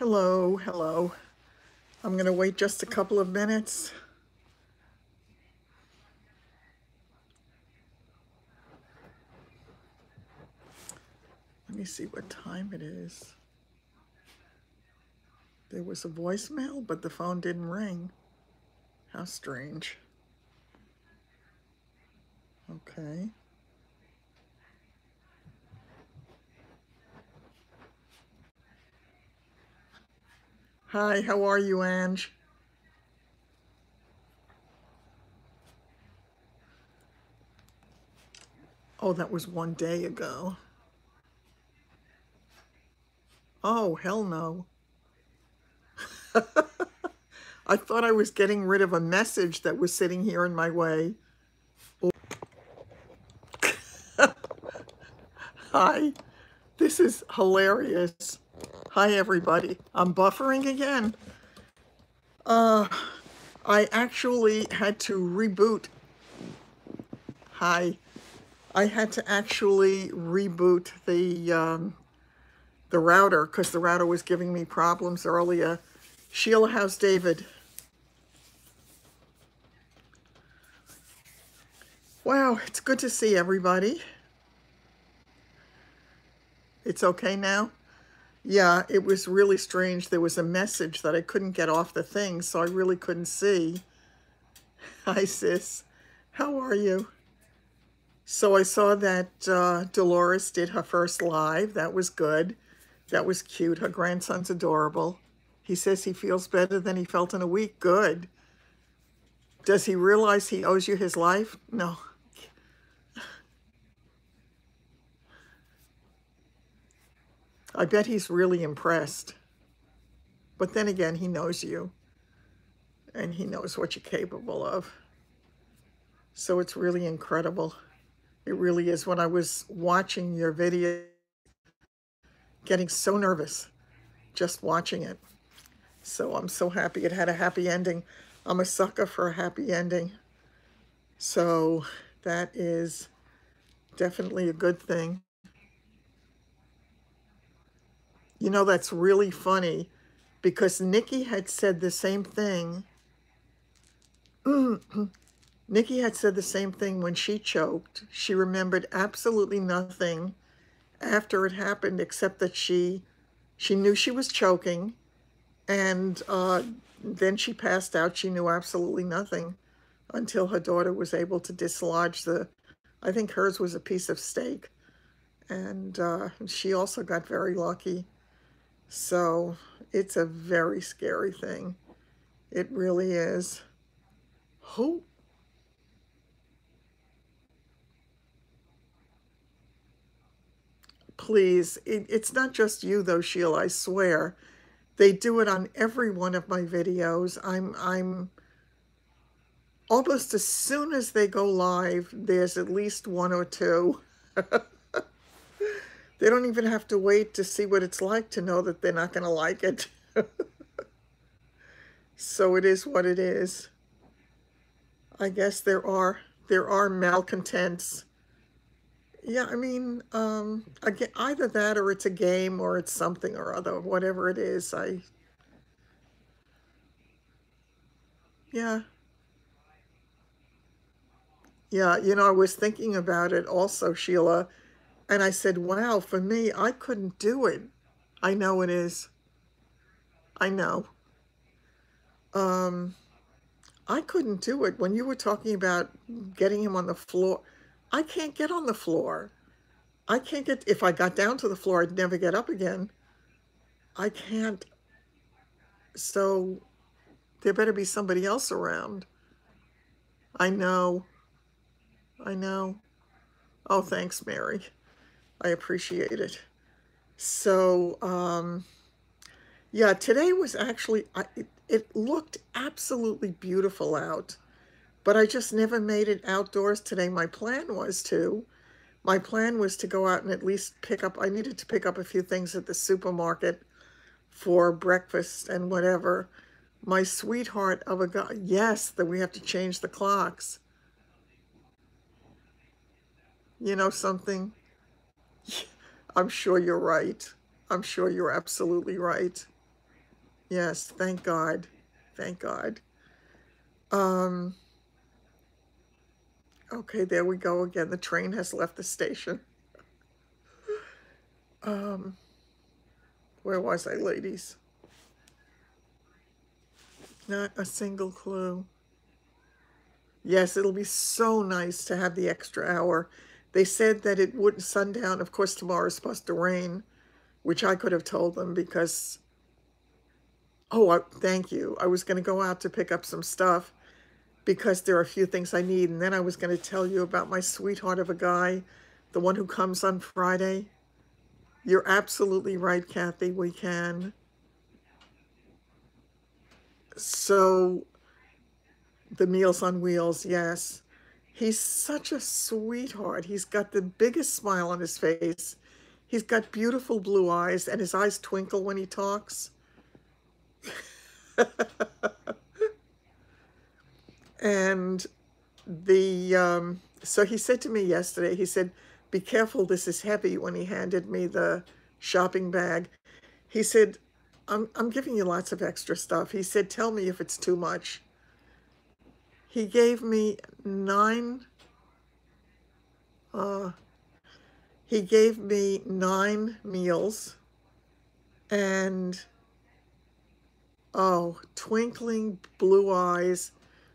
Hello, hello. I'm going to wait just a couple of minutes. Let me see what time it is. There was a voicemail, but the phone didn't ring. How strange. Okay. Hi, how are you, Ange? Oh, that was one day ago. Oh, hell no. I thought I was getting rid of a message that was sitting here in my way. Hi, this is hilarious. Hi, everybody. I'm buffering again. I actually had to reboot. Hi. I had to actually reboot the router because the router was giving me problems earlier. Sheila, how's David? Wow, it's good to see everybody. It's okay now? Yeah, it was really strange. There was a message that I couldn't get off the thing, so I really couldn't see. Hi, sis. How are you? So I saw that Dolores did her first live. That was good. That was cute. Her grandson's adorable. He says he feels better than he felt in a week. Good. Does he realize he owes you his life? No. I bet he's really impressed. But then again, he knows you. And he knows what you're capable of. So it's really incredible. It really is. When I was watching your video, getting so nervous just watching it. So I'm so happy it had a happy ending. I'm a sucker for a happy ending. So that is definitely a good thing. You know, that's really funny because Nikki had said the same thing. Nikki had said the same thing when she choked. She remembered absolutely nothing after it happened except that she knew she was choking, and then she passed out. She knew absolutely nothing until her daughter was able to dislodge I think hers was a piece of steak, and she also got very lucky. So it's a very scary thing. It really is. Who? Please, it's not just you though, Sheila, I swear. They do it on every one of my videos. I'm almost as soon as they go live, there's at least one or two. They don't even have to wait to see what it's like to know that they're not going to like it. So it is what it is. I guess there are malcontents. Yeah, I mean, again, either that or it's a game or it's something or other, whatever it is. Yeah, yeah, I was thinking about it also, Sheila, and I said, wow, for me, I couldn't do it. I know it is. I know. Um, I couldn't do it. When you were talking about getting him on the floor, I can't get on the floor. I can't get, if I got down to the floor, I'd never get up again. I can't. So there better be somebody else around. I know. I know. Oh, thanks, Mary. I appreciate it. So, yeah, today was actually, it looked absolutely beautiful out, but I just never made it outdoors today. My plan was to. My plan was to go out and at least I needed to pick up a few things at the supermarket for breakfast and whatever. My sweetheart of a guy, yes, that we have to change the clocks. You know something? I'm sure you're right. I'm sure you're absolutely right. Yes, thank God. Thank God. Um, okay, there we go again. The train has left the station. Um, where was I, ladies? Not a single clue. Yes, it'll be so nice to have the extra hour. They said that it wouldn't sundown. Of course, tomorrow's supposed to rain, which I could have told them because, oh, thank you. I was going to go out to pick up some stuff because there are a few things I need. And then I was going to tell you about my sweetheart of a guy, the one who comes on Friday. You're absolutely right, Kathy. We can. So, the Meals on Wheels, yes. He's such a sweetheart. He's got the biggest smile on his face. He's got beautiful blue eyes, and his eyes twinkle when he talks. And so he said to me yesterday, he said, "Be careful, this is heavy," when he handed me the shopping bag. He said, I'm giving you lots of extra stuff. He said, "Tell me if it's too much." He gave me uh, he gave me 9 meals and, oh, twinkling blue eyes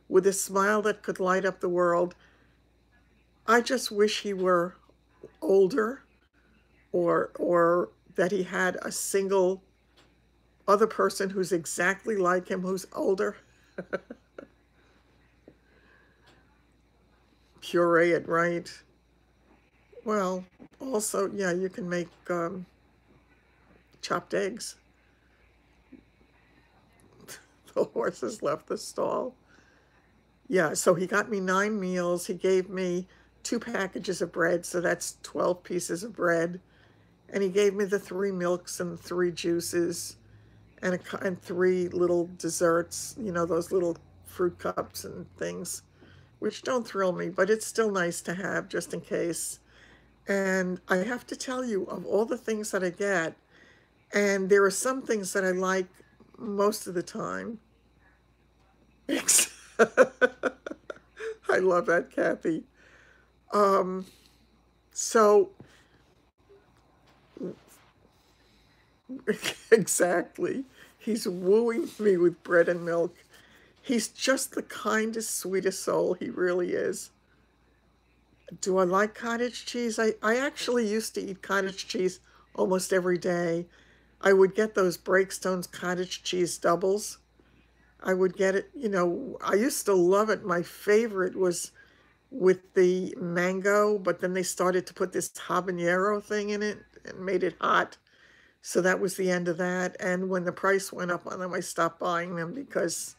with a smile that could light up the world. I just wish he were older, or that he had a single other person who's exactly like him, who's older. Puree it right. Well, also, yeah, you can make chopped eggs. The horse has left the stall. Yeah, so he got me 9 meals. He gave me 2 packages of bread, so that's 12 pieces of bread. And he gave me the 3 milks and 3 juices and 3 little desserts, you know, those little fruit cups and things, which don't thrill me, but it's still nice to have just in case. And I have to tell you, of all the things that I get, and there are some things that I like most of the time. I love that, Kathy. Um, so exactly. He's wooing me with bread and milk. He's just the kindest, sweetest soul. He really is. Do I like cottage cheese? I actually used to eat cottage cheese almost every day. I would get those Breakstone's cottage cheese doubles. I would get it, you know, I used to love it. My favorite was with the mango, but then they started to put this habanero thing in it and made it hot. So that was the end of that. And when the price went up on them, I stopped buying them because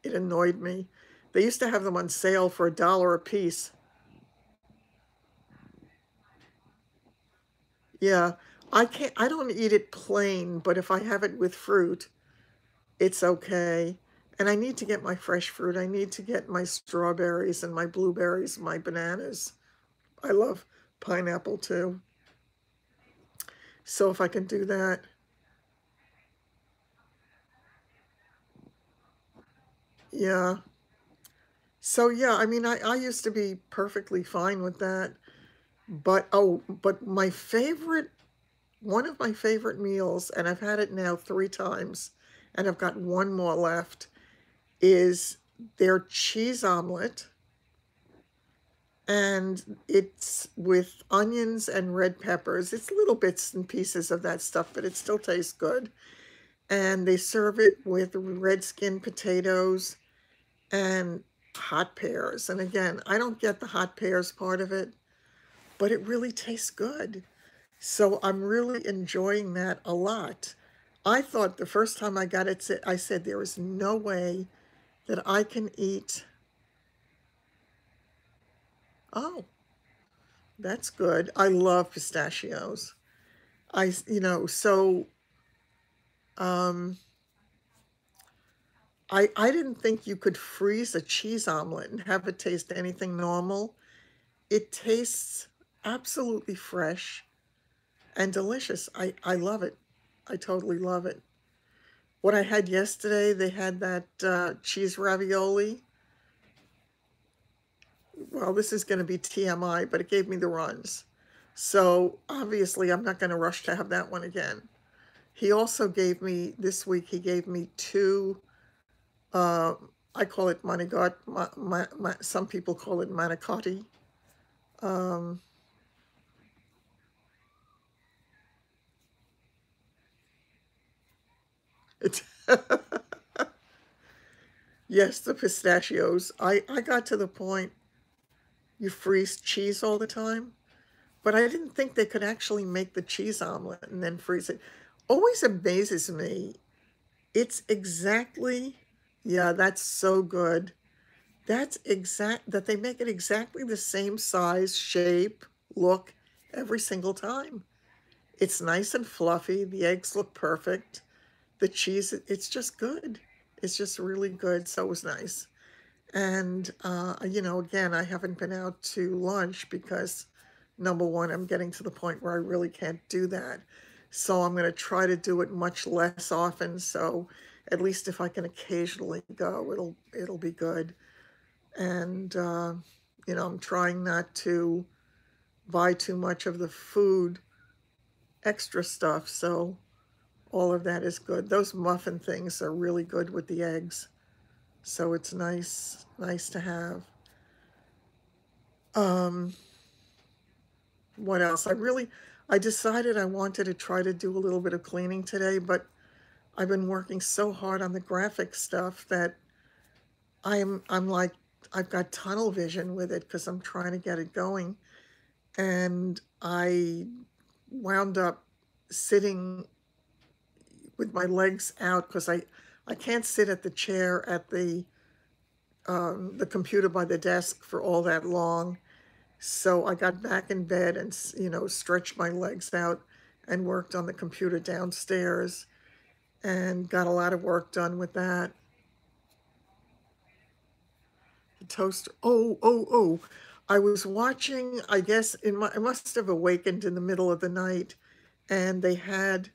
it annoyed me. They used to have them on sale for $1 a piece. Yeah, I don't eat it plain, but if I have it with fruit, it's okay. And I need to get my fresh fruit. I need to get my strawberries and my blueberries, my bananas. I love pineapple too. So if I can do that, yeah. So yeah, I mean, I used to be perfectly fine with that. But oh, but my favorite, one of my favorite meals, and I've had it now 3 times, and I've got one more left, is their cheese omelet. And it's with onions and red peppers. It's little bits and pieces of that stuff, but it still tastes good. And they serve it with red skin potatoes and hot pears. And again, I don't get the hot pears part of it, but it really tastes good. So I'm really enjoying that a lot. I thought the first time I got it, I said, there is no way that I can eat. Oh, that's good. I love pistachios. You know, so um, I didn't think you could freeze a cheese omelet and have it taste anything normal. It tastes absolutely fresh and delicious. I love it. I totally love it. What I had yesterday, they had that cheese ravioli. Well, this is going to be TMI, but it gave me the runs. So obviously, I'm not going to rush to have that one again. He also gave me, this week, he gave me two, uh, I call it manigot, some people call it manicotti. Um, it's yes, the pistachios. I got to the point, you freeze cheese all the time, but I didn't think they could actually make the cheese omelet and then freeze it. Always amazes me. It's exactly, yeah, that's so good. That's exact, that they make it exactly the same size, shape, look every single time. It's nice and fluffy. The eggs look perfect. The cheese, it's just good. It's just really good. So it was nice. And, again, I haven't been out to lunch because, number one, I'm getting to the point where I really can't do that. So I'm going to try to do it much less often. So at least if I can occasionally go, it'll be good. And, I'm trying not to buy too much of the food, extra stuff. So all of that is good. Those muffin things are really good with the eggs. So it's nice to have. Um, what else? I decided I wanted to try to do a little bit of cleaning today, but I've been working so hard on the graphic stuff that I'm like, I've got tunnel vision with it because I'm trying to get it going. And I wound up sitting with my legs out because I can't sit at the chair at the computer by the desk for all that long. So I got back in bed and, stretched my legs out and worked on the computer downstairs and got a lot of work done with that. The toaster. Oh. I was watching, I guess, I must have awakened in the middle of the night and they had,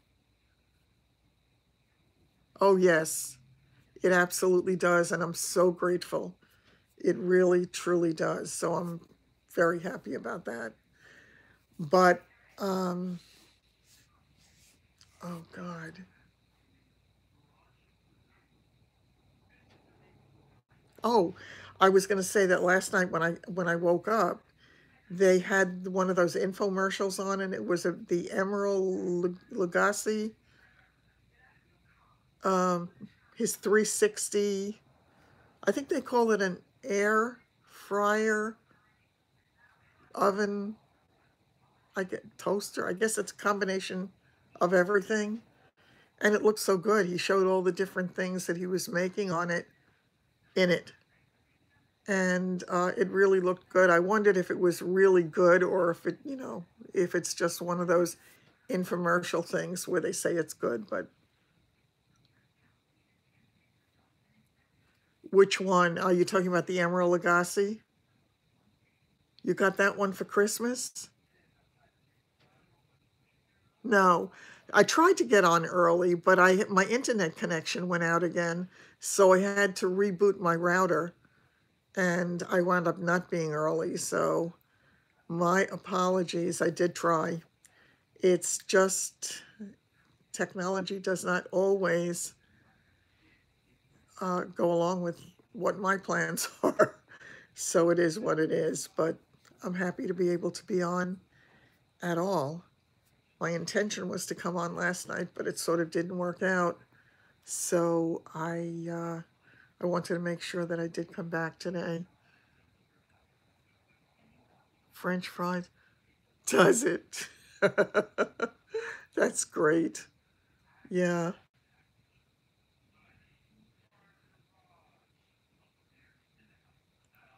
oh, yes, it absolutely does. And I'm so grateful. It really, truly does. So I'm very happy about that. But, oh God. Oh, I was going to say that last night when I woke up, they had one of those infomercials on, and it was the Emerald Lagasse, um, his 360. I think they call it an air fryer oven. I get toaster. I guess it's a combination of everything, and it looked so good. He showed all the different things that he was making on it in it. And it really looked good. I wondered if it was really good or if it's just one of those infomercial things where they say it's good. But which one? Are you talking about the Emerald Lagasse? You got that one for Christmas? No. I tried to get on early, but my internet connection went out again, so I had to reboot my router, and I wound up not being early. So my apologies. I did try. It's just technology does not always go along with what my plans are. So it is what it is, but I'm happy to be able to be on at all. My intention was to come on last night, but it sort of didn't work out. So I wanted to make sure that I did come back today. French fries. Does it? That's great. Yeah.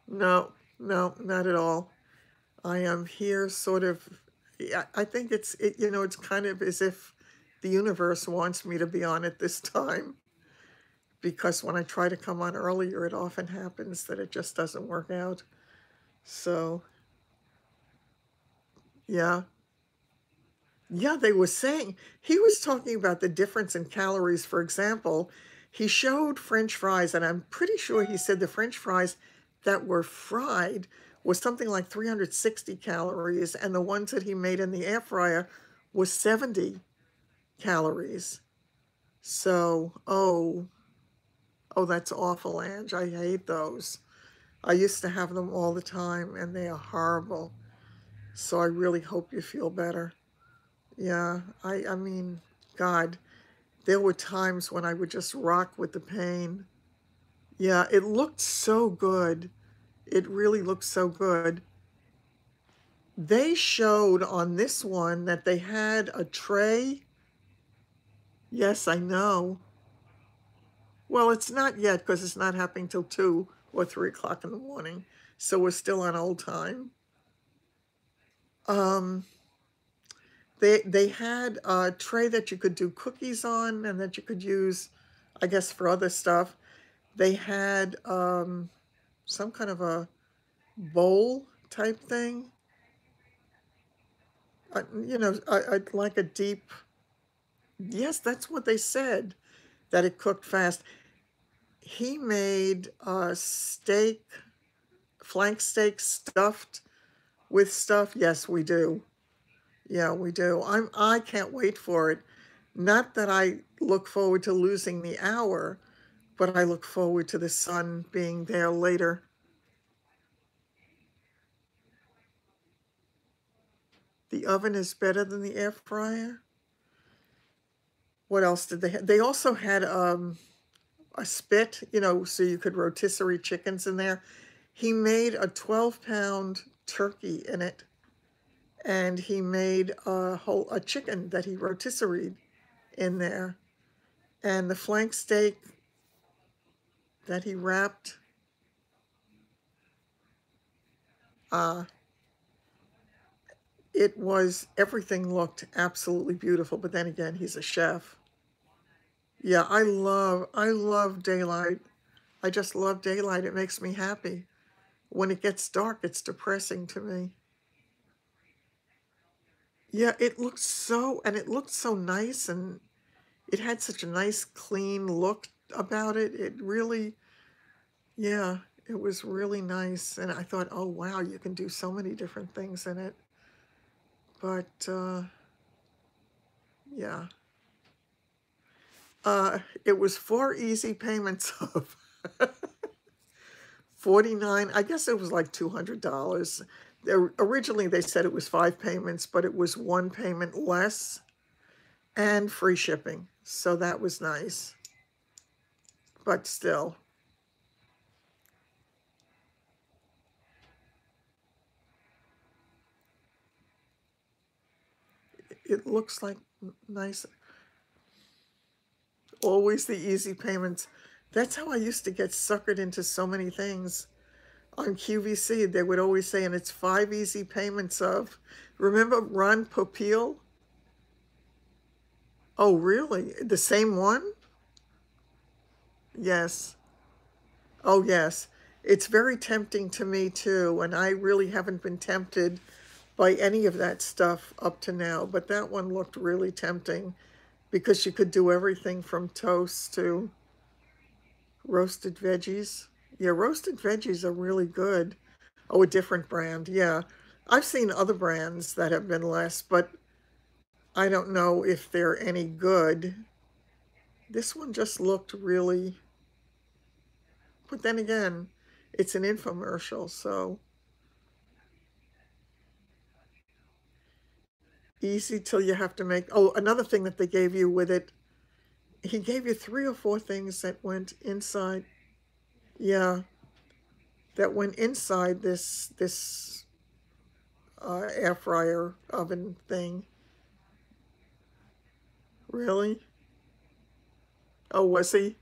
No, no, not at all. I am here sort of, yeah, I think it's kind of as if the universe wants me to be on at this time because when I try to come on earlier, it often happens that it just doesn't work out. So, yeah, Yeah, they were saying he was talking about the difference in calories. For example, he showed French fries, and I'm pretty sure he said the French fries that were fried was something like 360 calories, and the ones that he made in the air fryer was 70 calories. So, oh, that's awful, Ange. I hate those. I used to have them all the time, and they are horrible. So I really hope you feel better. Yeah, I mean, God, there were times when I would just rock with the pain. Yeah, it looked so good. It really looked so good. They showed on this one that they had a tray. Yes, I know. Well, it's not yet because it's not happening till 2 or 3 o'clock in the morning. So we're still on old time. Um, they had a tray that you could do cookies on and that you could use, I guess, for other stuff. They had some kind of a bowl type thing. Like a deep. Yes, that's what they said, that it cooked fast. He made steak, flank steak stuffed with stuff. Yes, we do. Yeah, we do. I can't wait for it. Not that I look forward to losing the hour, but I look forward to the sun being there later. The oven is better than the air fryer. What else did they have? They also had a spit, so you could rotisserie chickens in there. He made a 12-pound turkey in it, and he made a chicken that he rotisseried in there. And the flank steak that he wrapped, uh, everything looked absolutely beautiful. But then again, he's a chef. Yeah, I love daylight. I just love daylight. It makes me happy. When it gets dark, it's depressing to me. Yeah, it looked so nice, and it had such a nice clean look about it. Yeah, it was really nice. And I thought, oh wow, you can do so many different things in it. But yeah, it was 4 easy payments of 49. I guess it was like $200. Originally, they said it was 5 payments, but it was one payment less and free shipping. So that was nice. But still, it looks like nice. Always the easy payments. That's how I used to get suckered into so many things. On QVC, they would always say, and it's 5 easy payments of. Remember Ron Popeil? Oh, really? The same one? Yes. Oh, yes. It's very tempting to me too, and I really haven't been tempted by any of that stuff up to now, but that one looked really tempting because you could do everything from toast to roasted veggies. Yeah, roasted veggies are really good. Oh, a different brand. Yeah. I've seen other brands that have been less, but I don't know if they're any good. This one just looked really, but then again, it's an infomercial, so easy till you have to make. Oh, another thing that they gave you with it, he gave you 3 or 4 things that went inside. Yeah, that went inside this air fryer oven thing. Really? Oh, was he?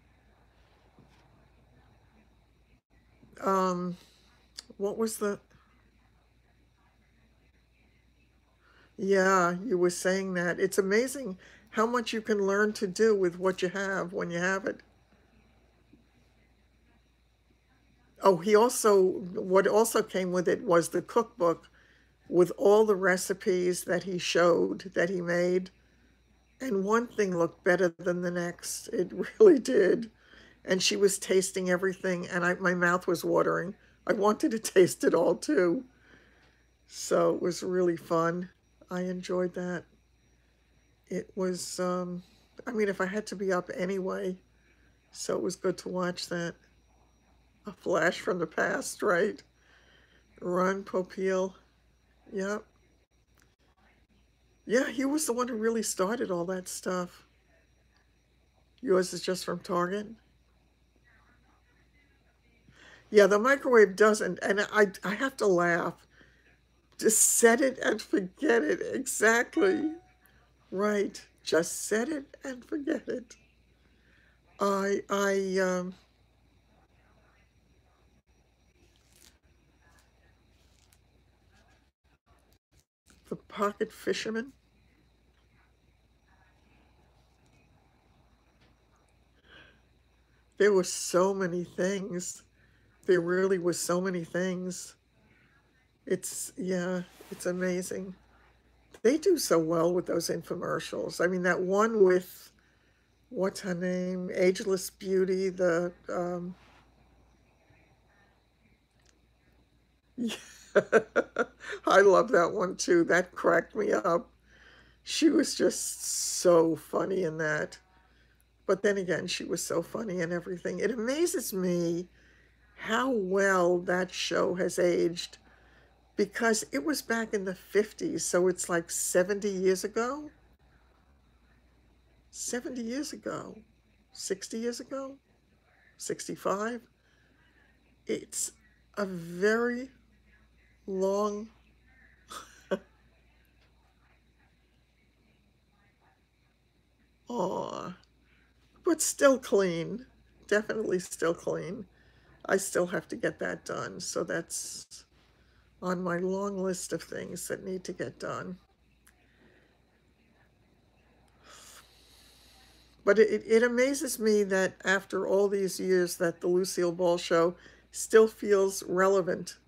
Um, what was the? Yeah, you were saying that. It's amazing how much you can learn to do with what you have when you have it. Oh, what also came with it was the cookbook with all the recipes that he showed that he made. And one thing looked better than the next. It really did. And she was tasting everything, and my mouth was watering. I wanted to taste it all too. So it was really fun. I enjoyed that. It was, I mean, if I had to be up anyway, so it was good to watch that. A flash from the past, right? Ron Popeil. Yep. Yeah, he was the one who really started all that stuff. Yours is just from Target? Yeah, the microwave doesn't, and I have to laugh. Just set it and forget it. Exactly. Right. Just set it and forget it. I the pocket fisherman. There were so many things. There really was so many things. Yeah, it's amazing. They do so well with those infomercials. I mean, that one with, what's her name? Ageless Beauty, yeah. I love that one too. That cracked me up. She was just so funny in that. But then again, she was so funny and everything. It amazes me how well that show has aged because it was back in the 50s, so it's like 70 years ago. 70 years ago. 60 years ago? 65? It's a very long. Aw, but still clean. Definitely still clean. I still have to get that done, so that's on my long list of things that need to get done. But it amazes me that after all these years that the Lucille Ball show still feels relevant.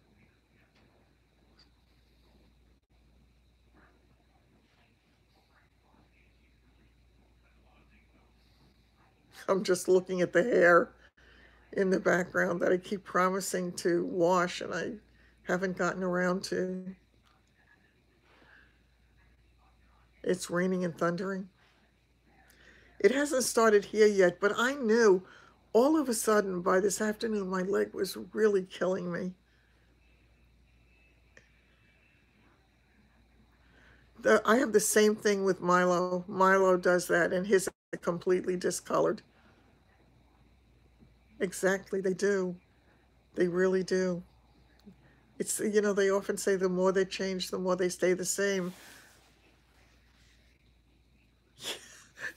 I'm just looking at the hair in the background that I keep promising to wash and I haven't gotten around to. It's raining and thundering. It hasn't started here yet, but I knew all of a sudden by this afternoon my leg was really killing me. I have the same thing with Milo. Milo does that, and his are completely discolored. Exactly, they do. They really do. It's, they often say the more they change, the more they stay the same.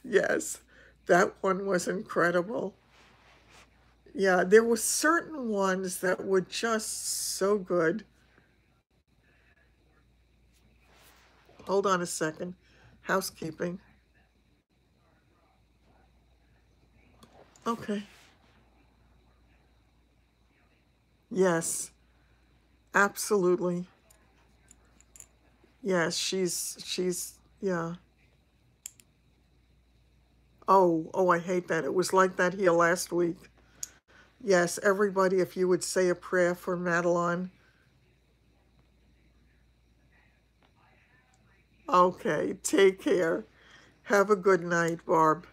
Yes, that one was incredible. Yeah, there were certain ones that were just so good. Hold on a second. Housekeeping. Okay. Yes, absolutely. Yes, yeah. Oh, I hate that. It was like that here last week. Yes, everybody, if you would say a prayer for Madeline. Okay, take care. Have a good night, Barb.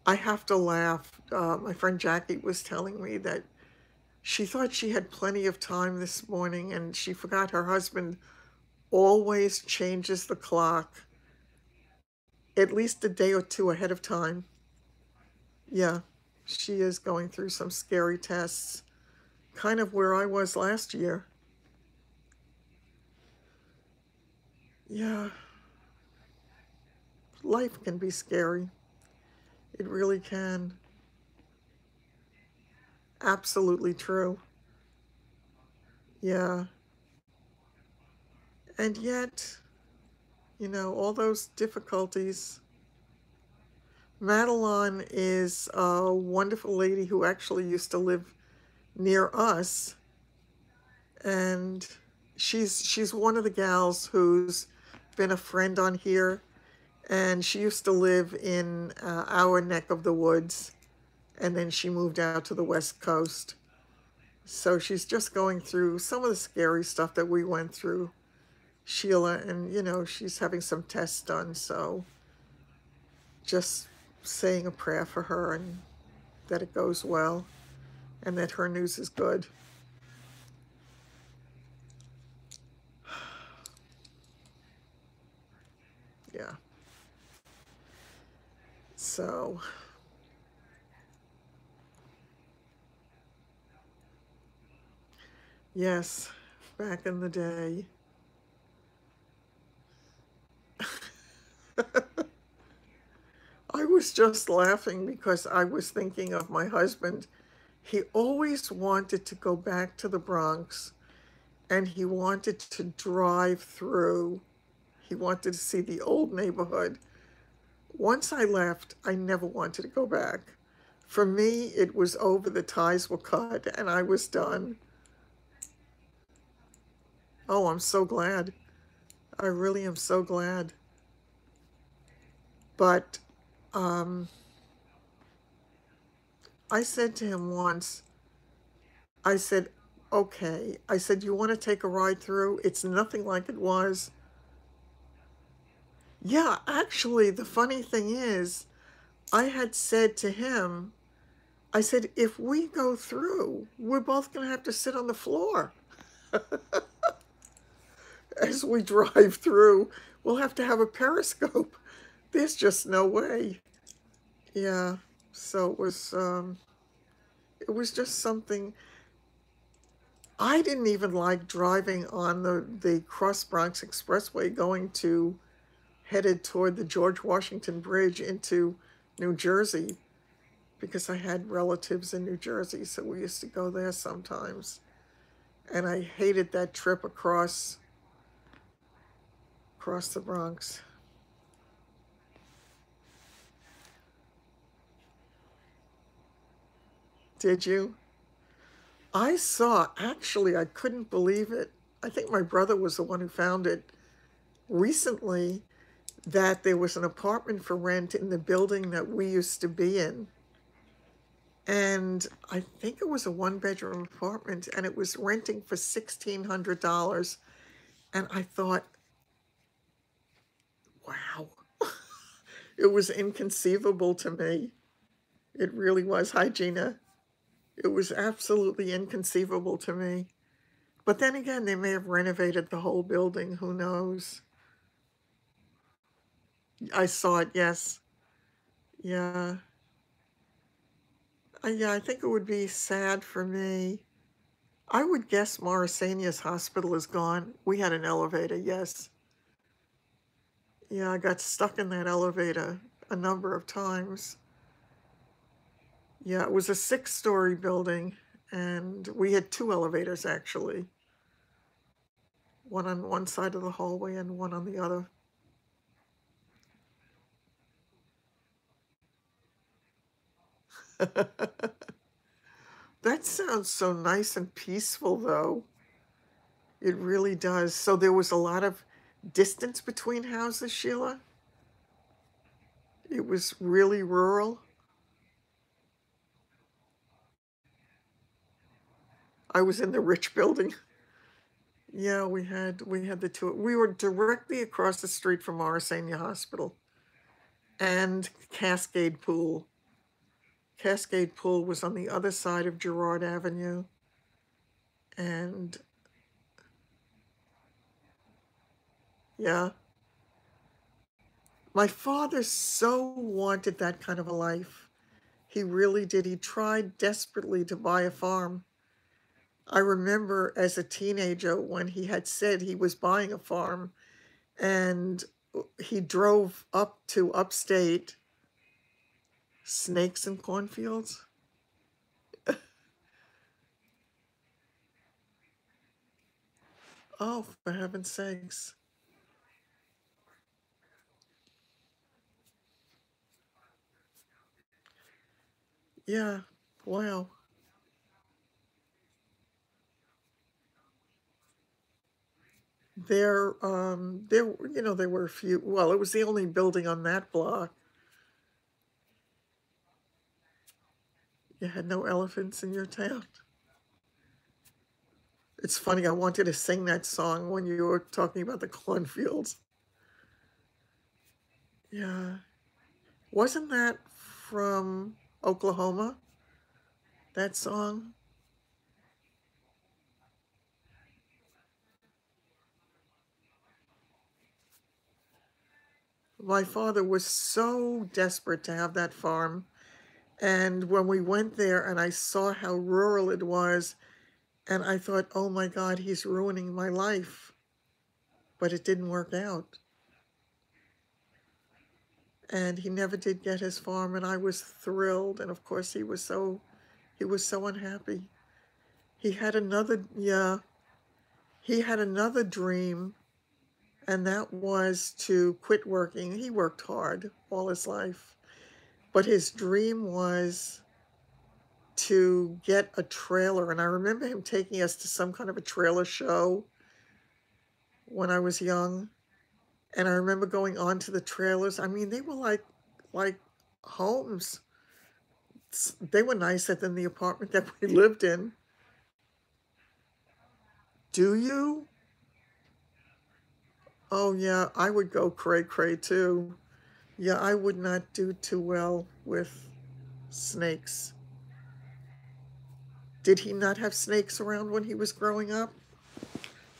I have to laugh. My friend Jackie was telling me that she thought she had plenty of time this morning and she forgot her husband always changes the clock at least a day or two ahead of time. Yeah, she is going through some scary tests, kind of where I was last year. Yeah, life can be scary. It really can. Absolutely true. Yeah. And yet, all those difficulties. Madeline is a wonderful lady who actually used to live near us. And She's one of the gals who's been a friend on here, and she used to live in our neck of the woods, and then she moved out to the West Coast. So she's just going through some of the scary stuff that we went through, Sheila, and she's having some tests done, so just saying a prayer for her and that it goes well and that her news is good. Yeah. So, yes, back in the day. I was just laughing because I was thinking of my husband. He always wanted to go back to the Bronx, and he wanted to drive through. He wanted to see the old neighborhood. Once I left, I never wanted to go back. For me, it was over, the ties were cut, and I was done. Oh, I'm so glad. I really am so glad. But I said to him once, I said, okay. I said, you want to take a ride through? It's nothing like it was. Yeah, actually, the funny thing is, I had said to him, I said, if we go through, we're both going to have to sit on the floor as we drive through. We'll have to have a periscope. There's just no way. Yeah, so it was just something. I didn't even like driving on the Cross Bronx Expressway headed toward the George Washington Bridge into New Jersey, because I had relatives in New Jersey, so we used to go there sometimes. And I hated that trip across the Bronx. Did you? I saw, actually, I couldn't believe it. I think my brother was the one who found it recently, that there was an apartment for rent in the building that we used to be in. And I think it was a one-bedroom apartment, and it was renting for $1,600. And I thought, wow, it was inconceivable to me. It really was. Hi, Gina. It was absolutely inconceivable to me. But then again, they may have renovated the whole building. Who knows? I saw it, yes. Yeah. Yeah, I think it would be sad for me. I would guess Morrisania's hospital is gone. We had an elevator, yes. Yeah, I got stuck in that elevator a number of times. Yeah, it was a 6-story building, and we had 2 elevators, actually. One on one side of the hallway and one on the other. That sounds so nice and peaceful, though. It really does. So there was a lot of distance between houses, Sheila? It was really rural? I was in the rich building. Yeah, we had the two. We were directly across the street from Morrisania Hospital and Cascade Pool. Cascade Pool was on the other side of Girard Avenue. And yeah, my father so wanted that kind of a life. He really did. He tried desperately to buy a farm. I remember as a teenager when he had said he was buying a farm, and he drove up to upstate. Snakes and cornfields? Oh, for heaven's sakes. Yeah, wow. there were a few. Well, it was the only building on that block. You had no elephants in your town. It's funny, I wanted to sing that song when you were talking about the cornfields. Yeah. Wasn't that from Oklahoma, that song? My father was so desperate to have that farm. And when we went there and I saw how rural it was, and I thought, oh my God, he's ruining my life. But it didn't work out. And he never did get his farm, and I was thrilled. And of course, he was so unhappy. He had another, yeah, he had another dream, and that was to quit working. He worked hard all his life, but his dream was to get a trailer. And I remember him taking us to some kind of a trailer show when I was young. And I remember going onto the trailers. I mean, they were like homes. They were nicer than the apartment that we lived in. Do you? Oh yeah, I would go cray cray too. Yeah, I would not do too well with snakes. Did he not have snakes around when he was growing up?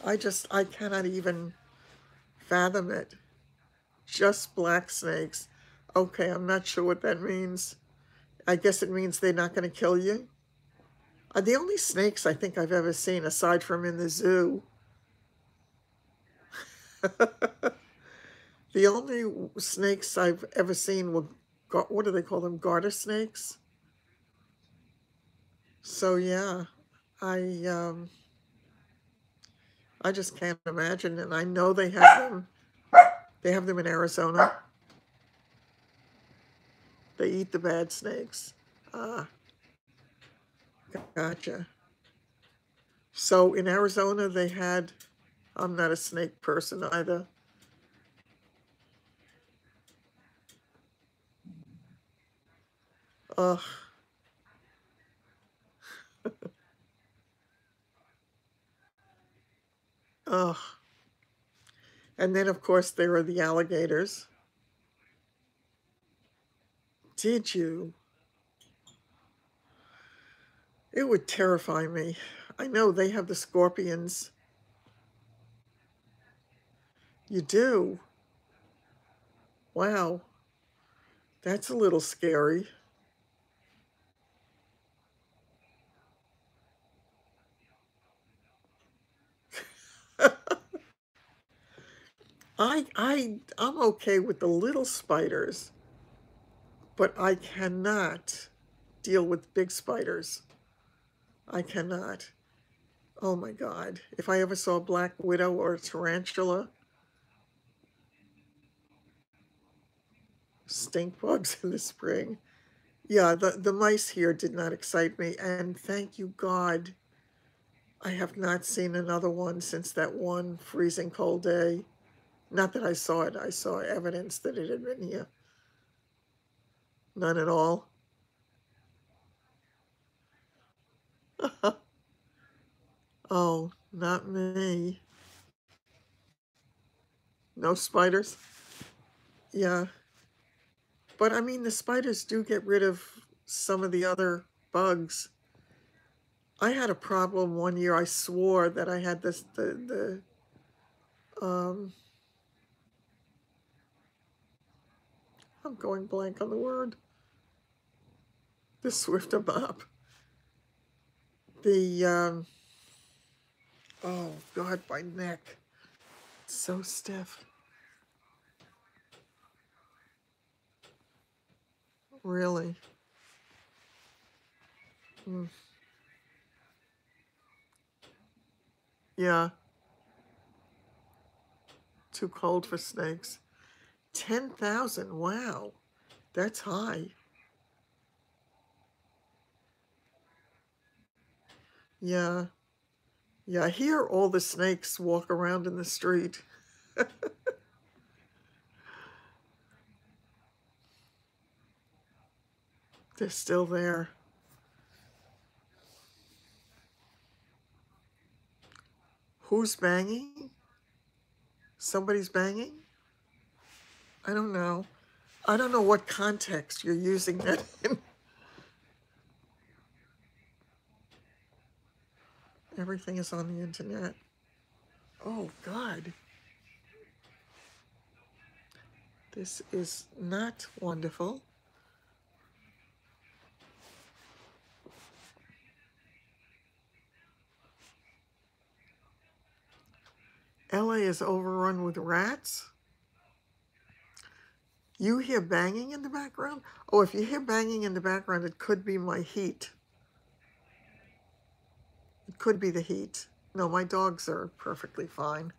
I cannot even fathom it. Just black snakes. Okay, I'm not sure what that means. I guess it means they're not going to kill you. The only snakes I think I've ever seen, aside from in the zoo, the only snakes I've ever seen were, what do they call them, garter snakes? So yeah, I um, I just can't imagine, and I know they have them. They have them in Arizona. They eat the bad snakes. Ah, gotcha. So in Arizona, they had. I'm not a snake person either. Ugh, ugh. And then, of course, there are the alligators. Did you? It would terrify me. I know they have the scorpions. You do? Wow, that's a little scary. I'm okay with the little spiders, but I cannot deal with big spiders. I cannot. Oh my God. If I ever saw a black widow or a tarantula, stink bugs in the spring. Yeah, the mice here did not excite me, and thank you God, I have not seen another one since that one freezing cold day. Not that I saw it, I saw evidence that it had been here. None at all. Oh, not me. No spiders? Yeah. But I mean, the spiders do get rid of some of the other bugs. I had a problem one year. I swore that I had um, I'm going blank on the word, the Swifter mop. The, oh God, my neck. It's so stiff. Really. Mm. Yeah, too cold for snakes. 10,000, wow, that's high. Yeah, Yeah, I hear all the snakes walk around in the street. They're still there. Who's banging? Somebody's banging? I don't know. I don't know what context you're using that in. Everything is on the internet. Oh, God. This is not wonderful. LA is overrun with rats. You hear banging in the background? Oh, if you hear banging in the background, it could be my heat. It could be the heat. No, my dogs are perfectly fine.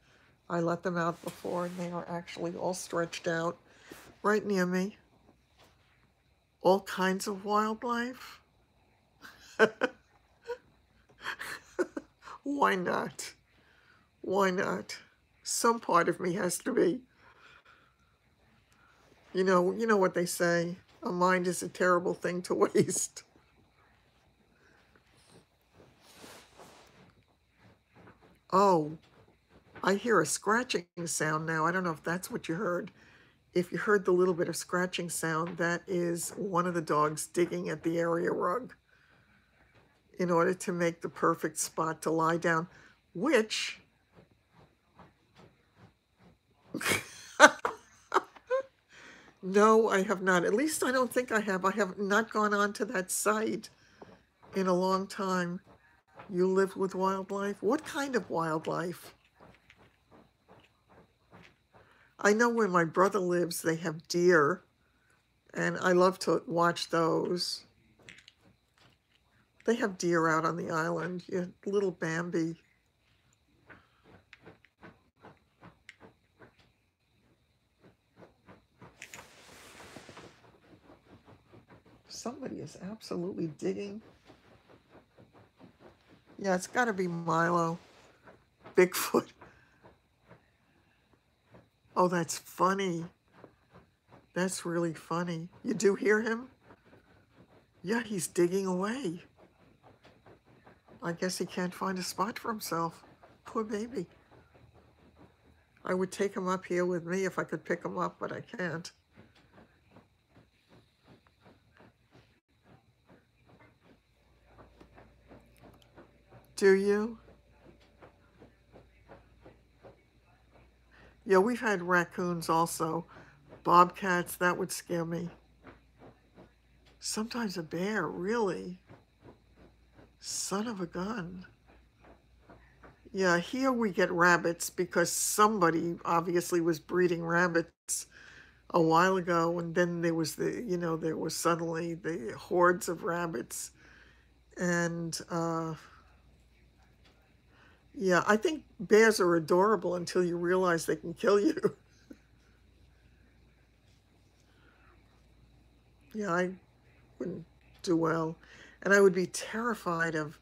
I let them out before, and they are actually all stretched out right near me. All kinds of wildlife. Why not? Why not? Some part of me has to be. You know what they say, a mind is a terrible thing to waste. Oh, I hear a scratching sound now. I don't know if that's what you heard. If you heard the little bit of scratching sound, that is one of the dogs digging at the area rug in order to make the perfect spot to lie down, which no, I have not. At least I don't think I have. I have not gone on to that site in a long time. You live with wildlife? What kind of wildlife? I know where my brother lives, they have deer, and I love to watch those. They have deer out on the island. Yeah, little Bambi. Somebody is absolutely digging. Yeah, it's got to be Milo. Bigfoot. Oh, that's funny. That's really funny. You do hear him? Yeah, he's digging away. I guess he can't find a spot for himself. Poor baby. I would take him up here with me if I could pick him up, but I can't. Do you? Yeah, we've had raccoons also. Bobcats, that would scare me. Sometimes a bear, really? Son of a gun. Yeah, here we get rabbits because somebody obviously was breeding rabbits a while ago, and then there was there was suddenly the hordes of rabbits. And yeah, I think bears are adorable until you realize they can kill you. Yeah, I wouldn't do well. And I would be terrified of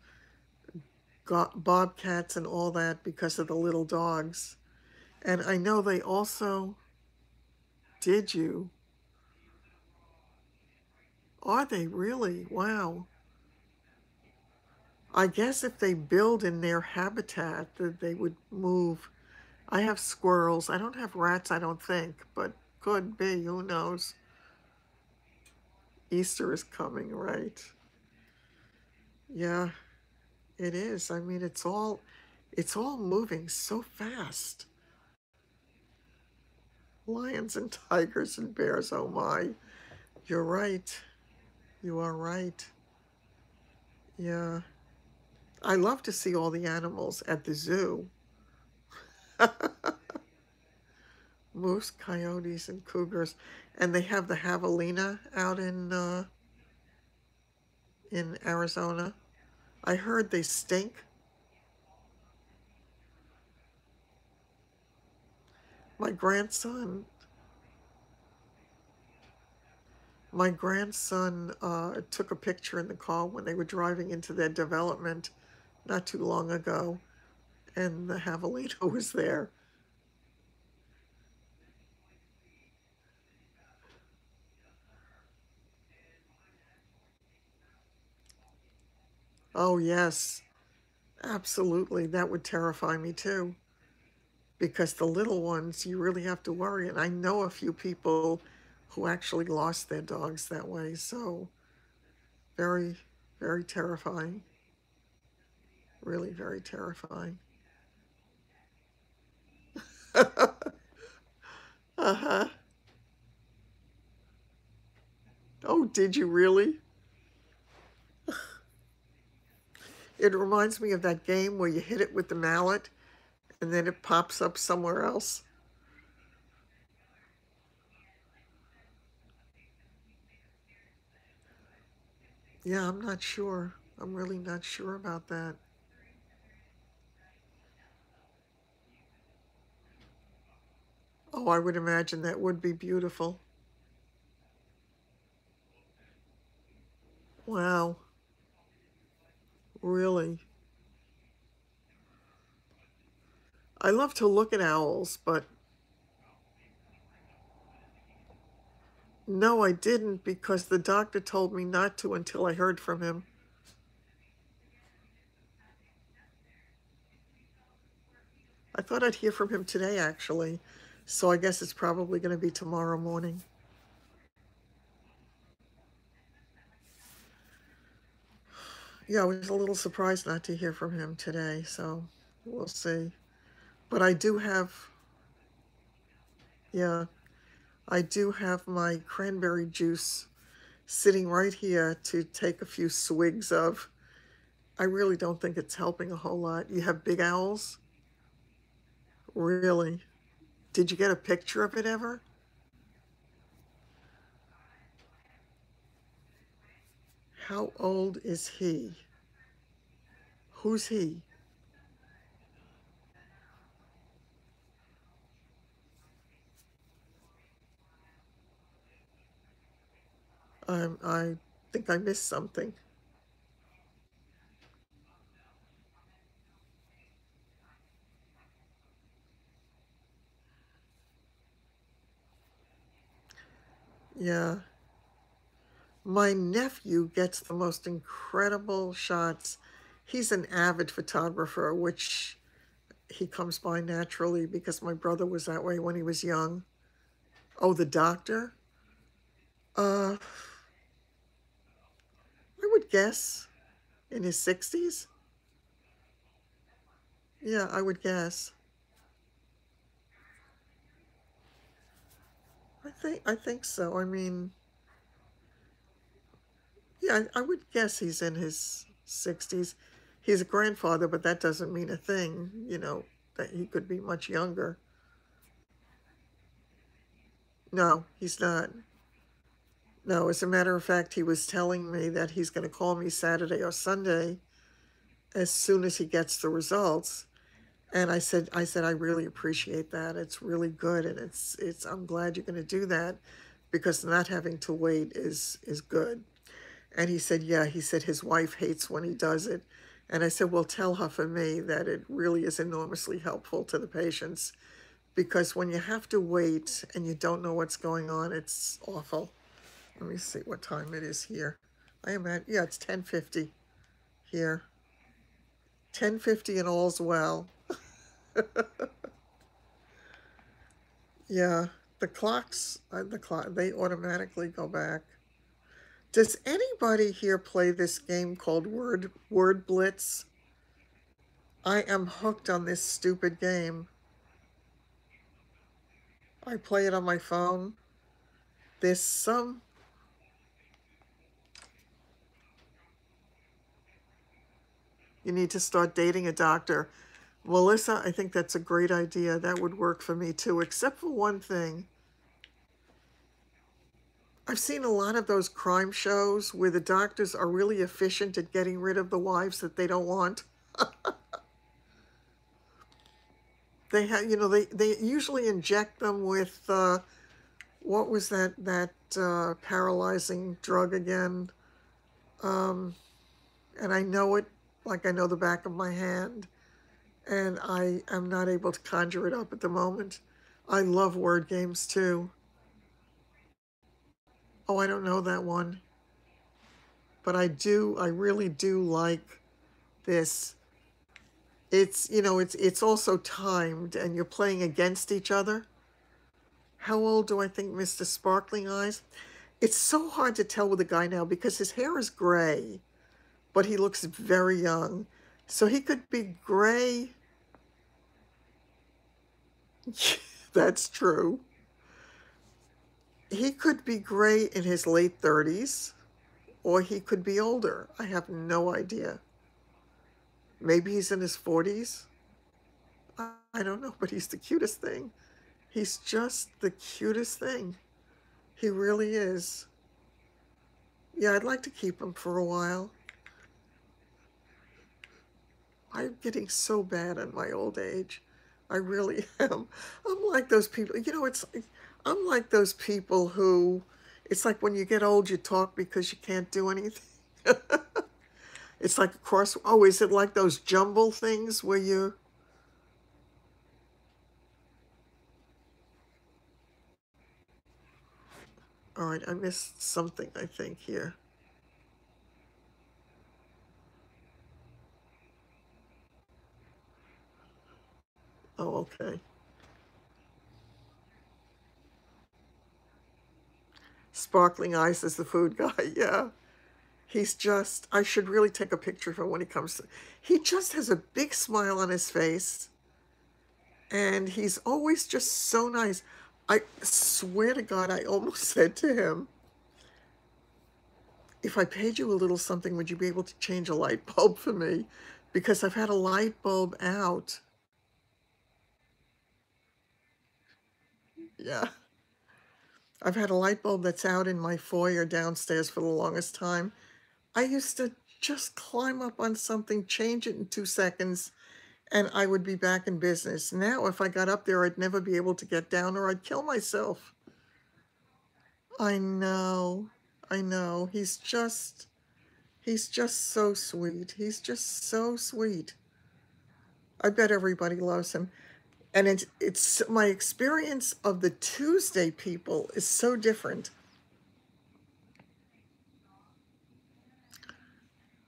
bobcats and all that because of the little dogs. And I know they also, did you? Are they really? Wow. I guess if they build in their habitat, that they would move. I have squirrels. I don't have rats, I don't think, but could be. Who knows? Easter is coming, right? Yeah, it is. I mean, it's all moving so fast. Lions and tigers and bears, oh my. You're right. You are right. Yeah. I love to see all the animals at the zoo. Moose, coyotes, and cougars. And they have the javelina out in Arizona. I heard they stink. My grandson, my grandson took a picture in the car when they were driving into their development not too long ago and the javelina was there. Oh, yes, absolutely. That would terrify me too, because the little ones, you really have to worry. And I know a few people who actually lost their dogs that way. So very, very terrifying. Really very terrifying. Uh-huh. Oh, did you really? It reminds me of that game where you hit it with the mallet and then it pops up somewhere else. Yeah, I'm not sure. I'm really not sure about that. Oh, I would imagine that would be beautiful. Wow, really. I love to look at owls, but no, I didn't because the doctor told me not to until I heard from him. I thought I'd hear from him today, actually. So I guess it's probably going to be tomorrow morning. Yeah, I was a little surprised not to hear from him today, so we'll see. But I do have, yeah, I do have my cranberry juice sitting right here to take a few swigs of. I really don't think it's helping a whole lot. You have big owls? Really? Did you get a picture of it ever? How old is he? Who's he? I think I missed something. Yeah. My nephew gets the most incredible shots. He's an avid photographer, which he comes by naturally because my brother was that way when he was young. Oh, the doctor? I would guess in his 60s. Yeah, I would guess. I think so. I mean, yeah, I would guess he's in his 60s. He's a grandfather, but that doesn't mean a thing, that he could be much younger. No, he's not. No, as a matter of fact, he was telling me that he's going to call me Saturday or Sunday as soon as he gets the results. And I said, I really appreciate that. It's really good, and I'm glad you're going to do that because not having to wait is good. And he said, yeah, he said his wife hates when he does it. And I said, well, tell her for me that it really is enormously helpful to the patients because when you have to wait and you don't know what's going on, it's awful. Let me see what time it is here. Yeah, it's 10:50 here. 10:50 and all's well. Yeah, they automatically go back. Does anybody here play this game called Word Blitz? I am hooked on this stupid game. I play it on my phone. There's some You need to start dating a doctor. Melissa, I think that's a great idea. That would work for me too, except for one thing. I've seen a lot of those crime shows where the doctors are really efficient at getting rid of the wives that they don't want. They usually inject them with what was that paralyzing drug again? And I know it like I know the back of my hand. and I am not able to conjure it up at the moment. I love word games too. Oh, I don't know that one, but I really do like this. It's, you know, it's also timed and you're playing against each other. How old do I think Mr. Sparkling Eyes? It's so hard to tell with a guy now because his hair is gray, but he looks very young. So he could be gray. That's true. He could be gray in his late 30s, or he could be older. I have no idea. Maybe he's in his 40s. I don't know, but he's the cutest thing. He's just the cutest thing. He really is. Yeah, I'd like to keep him for a while. I'm getting so bad in my old age. I really am. I'm like those people, you know, I'm like those people who, it's like when you get old, you talk because you can't do anything. It's like oh, is it like those jumble things where you, all right, I missed something, I think, here. Oh, okay. Sparkling Eyes is the food guy, yeah. He's just, I should really take a picture of him when he comes to, he just has a big smile on his face, and he's always just so nice. I swear to God, I almost said to him, if I paid you a little something, would you be able to change a light bulb for me? Because I've had a light bulb out. Yeah. I've had a light bulb that's out in my foyer downstairs for the longest time. I used to just climb up on something, change it in 2 seconds, and I would be back in business. Now, if I got up there, I'd never be able to get down or I'd kill myself. I know. I know. He's just so sweet. He's just so sweet. I bet everybody loves him. And it's my experience of the Tuesday people is so different.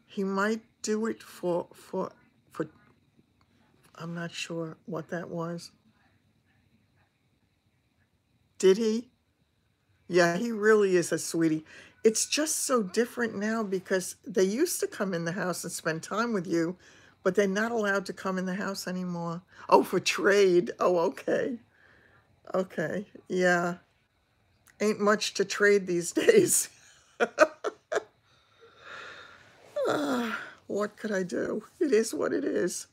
He might do it for I'm not sure what that was. Did he? Yeah, he really is a sweetie. It's just so different now because they used to come in the house and spend time with you, but they're not allowed to come in the house anymore. Oh, for trade. Oh, okay. Okay. Yeah. Ain't much to trade these days. What could I do? It is what it is.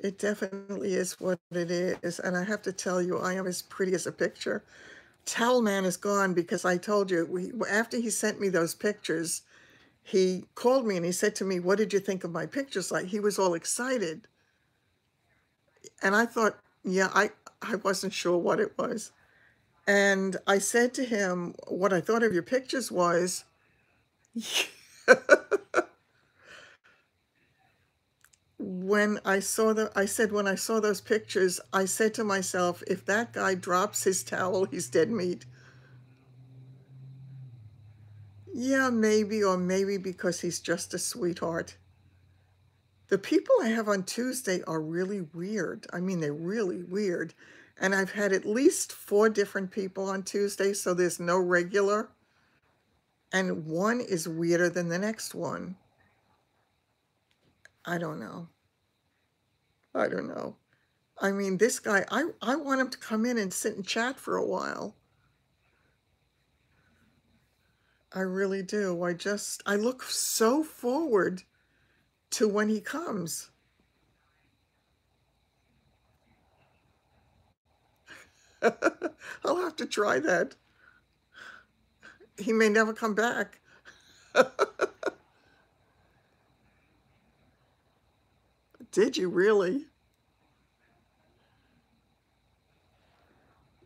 It definitely is what it is. And I have to tell you, I am as pretty as a picture. Towel Man is gone because I told you, after he sent me those pictures, he called me and he said to me, what did you think of my pictures? Like, he was all excited. And I thought, yeah, I wasn't sure what it was. And I said to him, what I thought of your pictures was, I said, when I saw those pictures, I said to myself, if that guy drops his towel, he's dead meat. Yeah, maybe, or maybe because he's just a sweetheart. The people I have on Tuesday are really weird. I mean, they're really weird. And I've had at least 4 different people on Tuesday, so there's no regular. And one is weirder than the next one. I don't know. I don't know. I mean, this guy, I want him to come in and sit and chat for a while. I really do. I look so forward to when he comes. I'll have to try that. He may never come back. Did you really?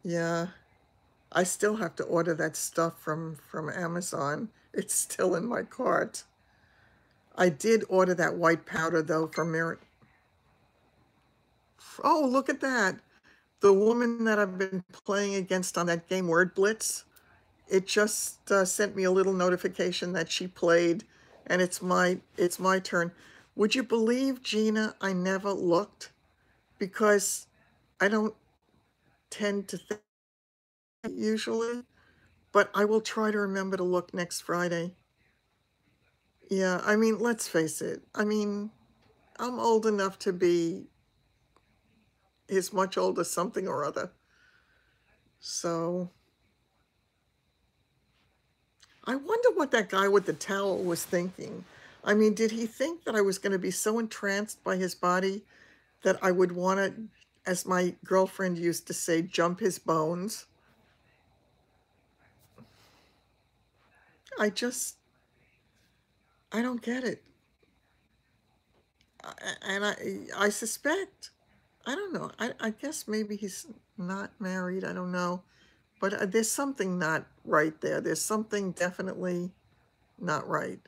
Yeah. I still have to order that stuff from Amazon. It's still in my cart. I did order that white powder though from Mir. Oh, look at that. The woman that I've been playing against on that game, Word Blitz, it just sent me a little notification that she played, and it's my turn. Would you believe, Gina, I never looked because I don't tend to think usually, but I will try to remember to look next Friday. Yeah, I mean, let's face it. I mean, I'm old enough to be his much older something or other. So I wonder what that guy with the towel was thinking. I mean, did he think that I was going to be so entranced by his body that I would want to, as my girlfriend used to say, jump his bones? I just, I don't get it. And I suspect, I don't know. I guess maybe he's not married. I don't know. But there's something not right there. There's something definitely not right.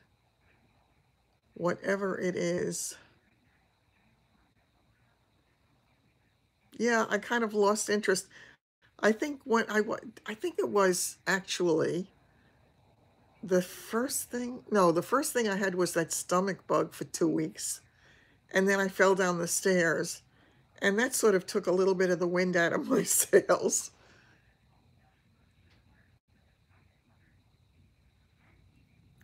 Whatever it is. Yeah, I kind of lost interest. I think I think it was actually the first thing I had was that stomach bug for 2 weeks. And then I fell down the stairs. And that sort of took a little bit of the wind out of my sails.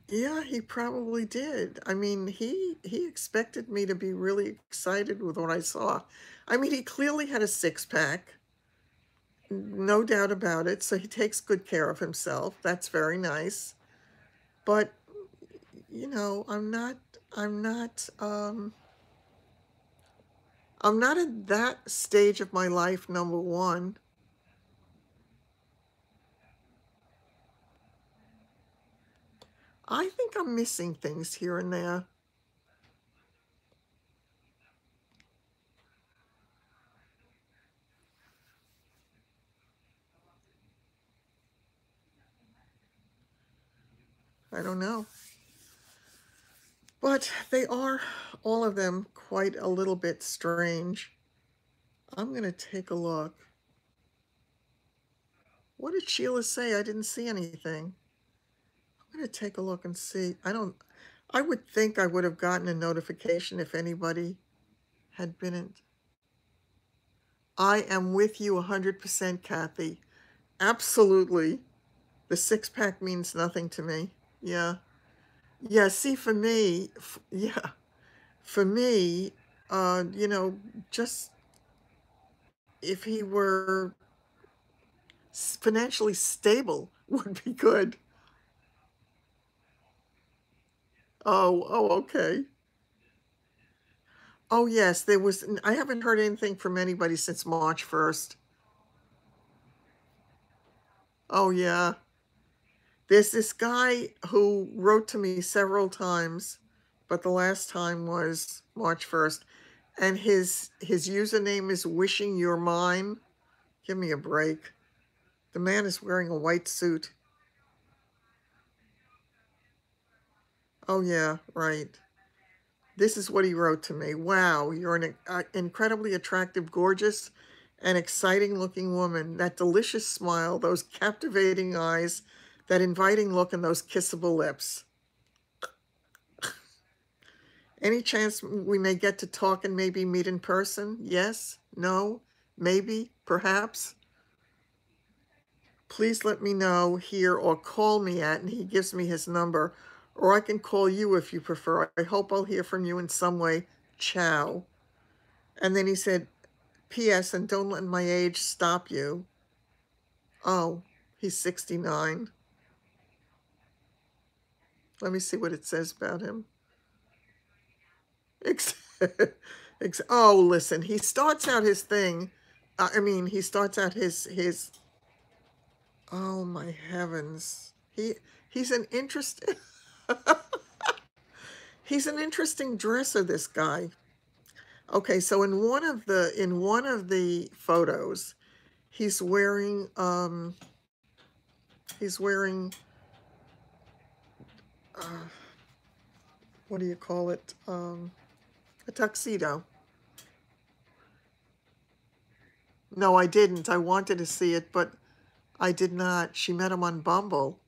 Yeah, he probably did. I mean, he expected me to be really excited with what I saw. I mean, he clearly had a six-pack, no doubt about it. So he takes good care of himself. That's very nice. But, you know, I'm not I'm not at that stage of my life, number one. I think I'm missing things here and there. I don't know. But they are, all of them, quite a little bit strange. I'm going to take a look. What did Sheila say? I didn't see anything. I'm going to take a look and see. I would think I would have gotten a notification if anybody had been in. I am with you 100%, Kathy. Absolutely. The six-pack means nothing to me. Yeah. Yeah, see, for me, yeah, for me, you know, just if he were financially stable would be good. Oh, okay. Oh, yes, I haven't heard anything from anybody since March 1st. Oh, yeah. There's this guy who wrote to me several times, but the last time was March 1st, and his username is wishing you're mine. Give me a break. The man is wearing a white suit. Oh, yeah, right. This is what he wrote to me. Wow, you're an incredibly attractive, gorgeous, and exciting looking woman. That delicious smile, those captivating eyes, that inviting look, and those kissable lips. Any chance we may get to talk and maybe meet in person? Yes? No? Maybe? Perhaps? Please let me know here or call me at, and he gives me his number, or I can call you if you prefer. I hope I'll hear from you in some way. Ciao. And then he said, P.S. and don't let my age stop you. Oh, he's 69. Let me see what it says about him. Oh, listen, he starts out his thing. I mean, he starts out his. Oh my heavens, he's an interesting. He's an interesting dresser. This guy. Okay, so in one of the photos, he's wearing he's wearing uh, what do you call it? A tuxedo. No, I didn't. I wanted to see it, but I did not. She met him on Bumble.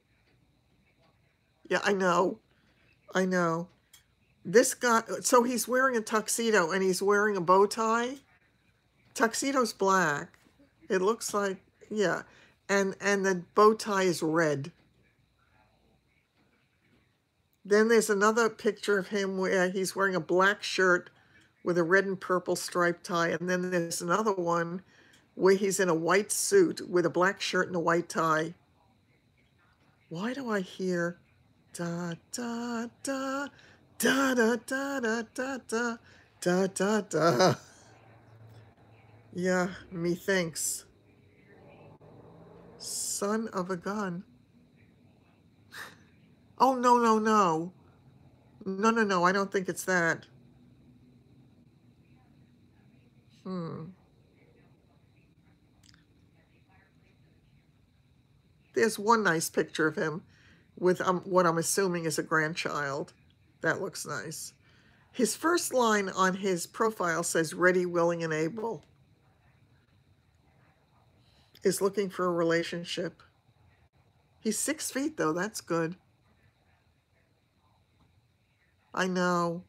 Yeah, I know. I know. This guy, so he's wearing a tuxedo and he's wearing a bow tie. Tuxedo's black. It looks like, yeah. And the bow tie is red. Then there's another picture of him where he's wearing a black shirt with a red and purple striped tie. And then there's another one where he's in a white suit with a black shirt and a white tie. Why do I hear da da da da da da da da da da da da? Yeah, methinks. Son of a gun. Oh, no, no, no. No, no, no, I don't think it's that. There's one nice picture of him with what I'm assuming is a grandchild. That looks nice. His first line on his profile says, ready, willing, and able. Is looking for a relationship. He's 6 feet, though. That's good. I know.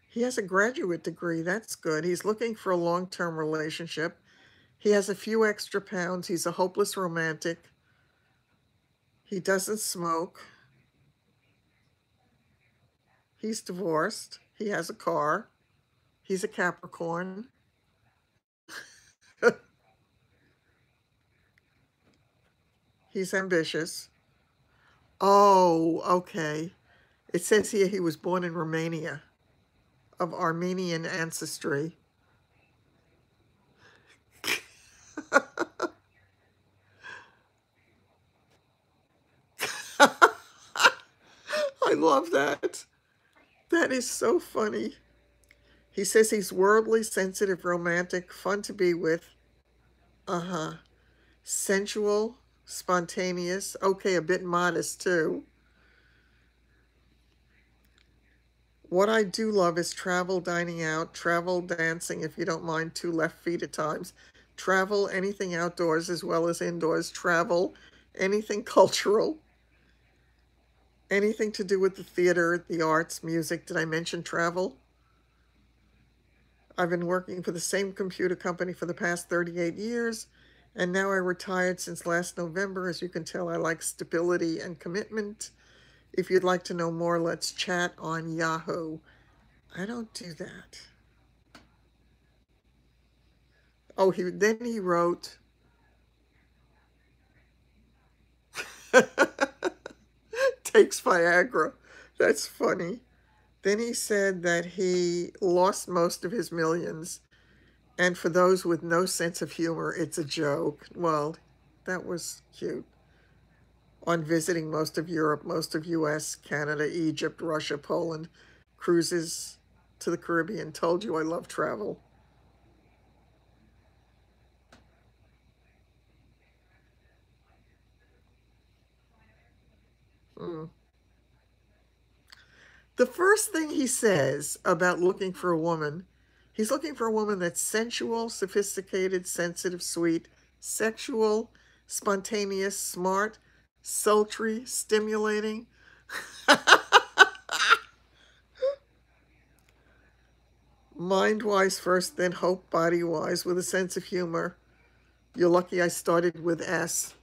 He has a graduate degree. That's good. He's looking for a long-term relationship. He has a few extra pounds. He's a hopeless romantic. He doesn't smoke. He's divorced. He has a car. He's a Capricorn. He's ambitious. Oh, okay. It says here he was born in Romania, of Armenian ancestry. I love that. That is so funny. He says he's worldly, sensitive, romantic, fun to be with. Uh-huh. Sensual, spontaneous. Okay, a bit modest, too. What I do love is travel, dining out, travel, dancing, if you don't mind, 2 left feet at times. Travel, anything outdoors as well as indoors. Travel, anything cultural. Anything to do with the theater, the arts, music. Did I mention travel? I've been working for the same computer company for the past 38 years, and now I retired since last November. As you can tell, I like stability and commitment. If you'd like to know more, let's chat on Yahoo. I don't do that. Oh, then he wrote, takes Viagra. That's funny. Then he said that he lost most of his millions. And for those with no sense of humor, it's a joke. Well, that was cute. On visiting most of Europe, most of US, Canada, Egypt, Russia, Poland, cruises to the Caribbean. Told you I love travel. The first thing he says about looking for a woman, he's looking for a woman that's sensual, sophisticated, sensitive, sweet, sexual, spontaneous, smart, sultry, stimulating. Mind-wise first, then hope body-wise, with a sense of humor. You're lucky I started with S.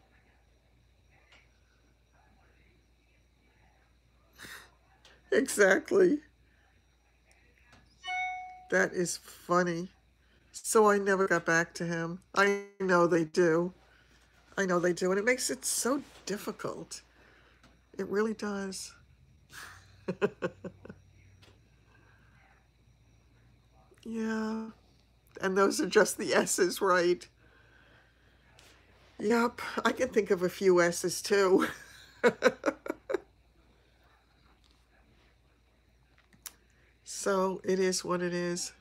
Exactly. That is funny. So I never got back to him. I know they do. I know they do. And it makes it so difficult. It really does. Yeah. And those are just the S's, right? Yep. I can think of a few S's too. So it is what it is.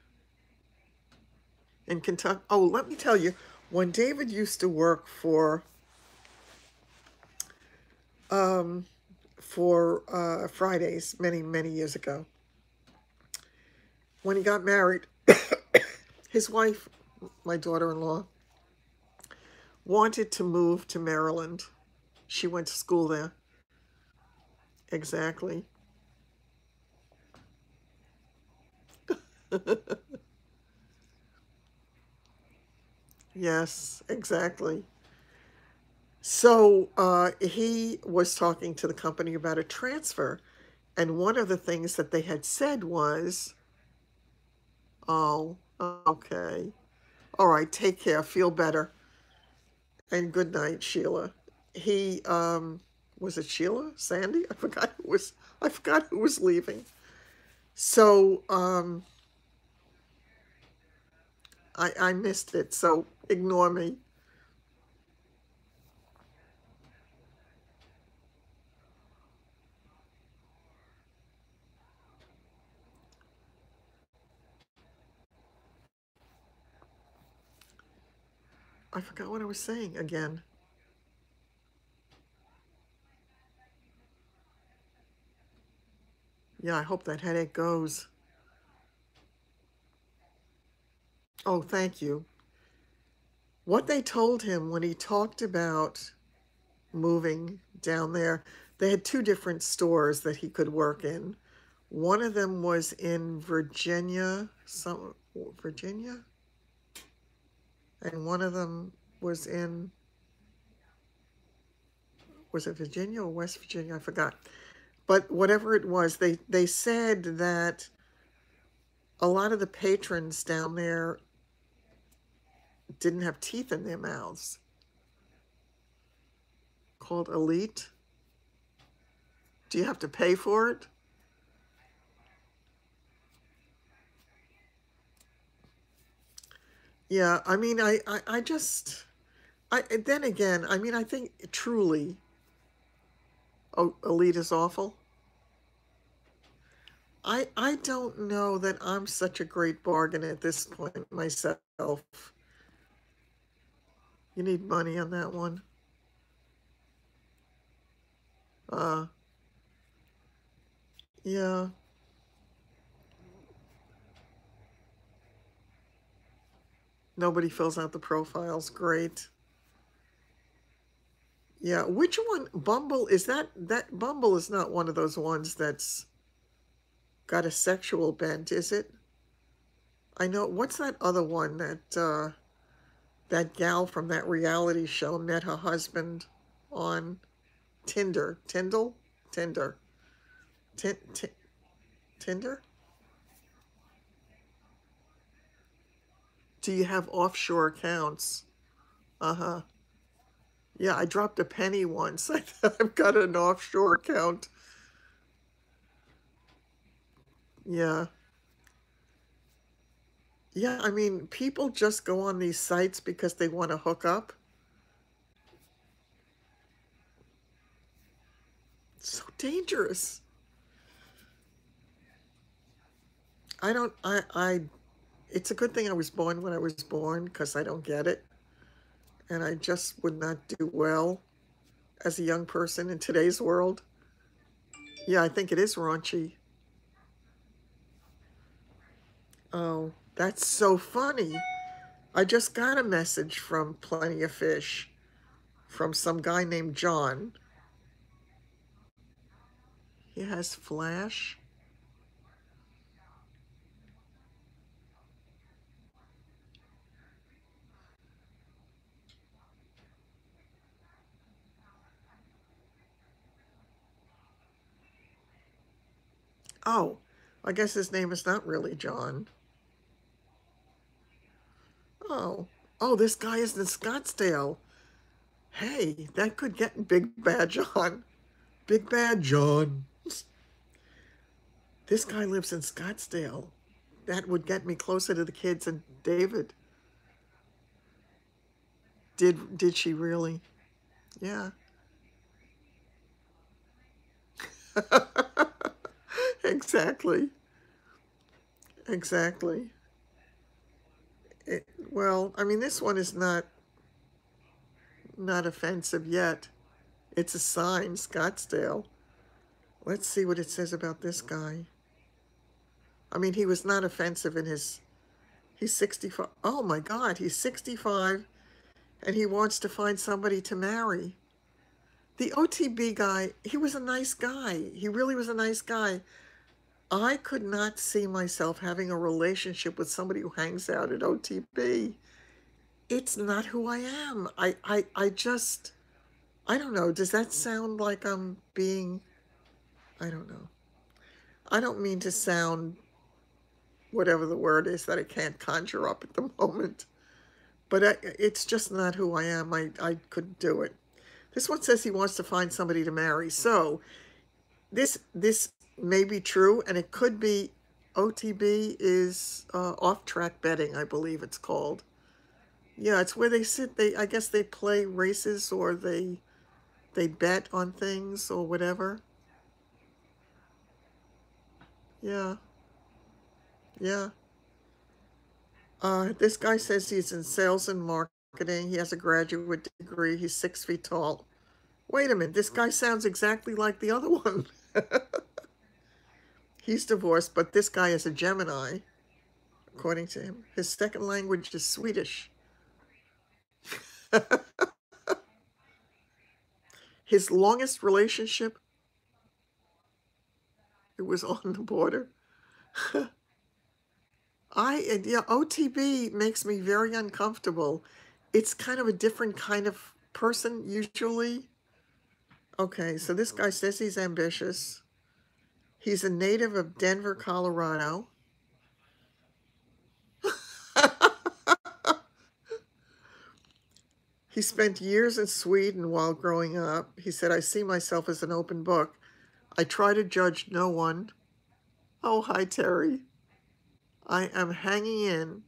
In Kentucky. Oh, let me tell you, when David used to work for Fridays many, many years ago, when he got married, his wife my daughter-in-law, wanted to move to Maryland. She went to school there. Exactly. Yes, exactly. So he was talking to the company about a transfer, and one of the things that they had said was, "Oh, okay. All right, take care, feel better, and good night, Sheila." He was it Sheila? Sandy? I forgot who was leaving. So I missed it, so ignore me. I forgot what I was saying again. Yeah, I hope that headache goes. Oh, thank you. What they told him when he talked about moving down there, they had two different stores that he could work in. One of them was in Virginia, and one of them was in, was it Virginia or West Virginia? I forgot. But whatever it was, they said that a lot of the patrons down there didn't have teeth in their mouths. Called Elite. Do you have to pay for it? Yeah, I mean, I just, then again, I mean, I think truly, oh, Elite is awful. I don't know that I'm such a great bargain at this point myself. You need money on that one. Uh, yeah, nobody fills out the profiles. Great. Yeah, which one? Bumble, is that Bumble is not one of those ones that's got a sexual bent, is it? I know, what's that other one that that gal from that reality show met her husband on Tinder? Tyndall? Tinder. Tin, tin, Tinder? Do you have offshore accounts? Uh-huh. Yeah, I dropped a penny once. I've got an offshore account. Yeah. Yeah, I mean, people just go on these sites because they want to hook up. It's so dangerous. I don't, it's a good thing I was born when I was born because I don't get it. And I just would not do well as a young person in today's world. Yeah, I think it is raunchy. Oh, that's so funny. I just got a message from Plenty of Fish from some guy named John. He has Flash. Oh, I guess his name is not really John. Oh, oh, this guy is in Scottsdale. Hey, that could get Big Bad John. Big Bad John. This guy lives in Scottsdale. That would get me closer to the kids and David. Did she really? Yeah. Exactly. Exactly. Well, I mean, this one is not offensive yet. It's a sign, Scottsdale. Let's see what it says about this guy. I mean, he was not offensive in He's 65. Oh my God, he's 65 and he wants to find somebody to marry. The OTB guy, he was a nice guy. He really was a nice guy. I could not see myself having a relationship with somebody who hangs out at OTB. It's not who I am. I just, I don't know. Does that sound like I'm being, I don't know. I don't mean to sound whatever the word is that I can't conjure up at the moment. But it's just not who I am. I couldn't do it. This one says he wants to find somebody to marry. So this may be true, and it could be. OTB is off-track betting, I believe it's called. Yeah, it's where they sit. I guess they play races, or they bet on things or whatever. Yeah, yeah. This guy says he's in sales and marketing. He has a graduate degree. He's 6 feet tall. Wait a minute, this guy sounds exactly like the other one. He's divorced, but this guy is a Gemini, according to him. His second language is Swedish. His longest relationship, it was on the border. Yeah, OTB makes me very uncomfortable. It's kind of a different kind of person, usually. Okay, so this guy says he's ambitious. He's a native of Denver, Colorado. He spent years in Sweden while growing up. He said, I see myself as an open book. I try to judge no one. Oh, hi, Terry. I am hanging in.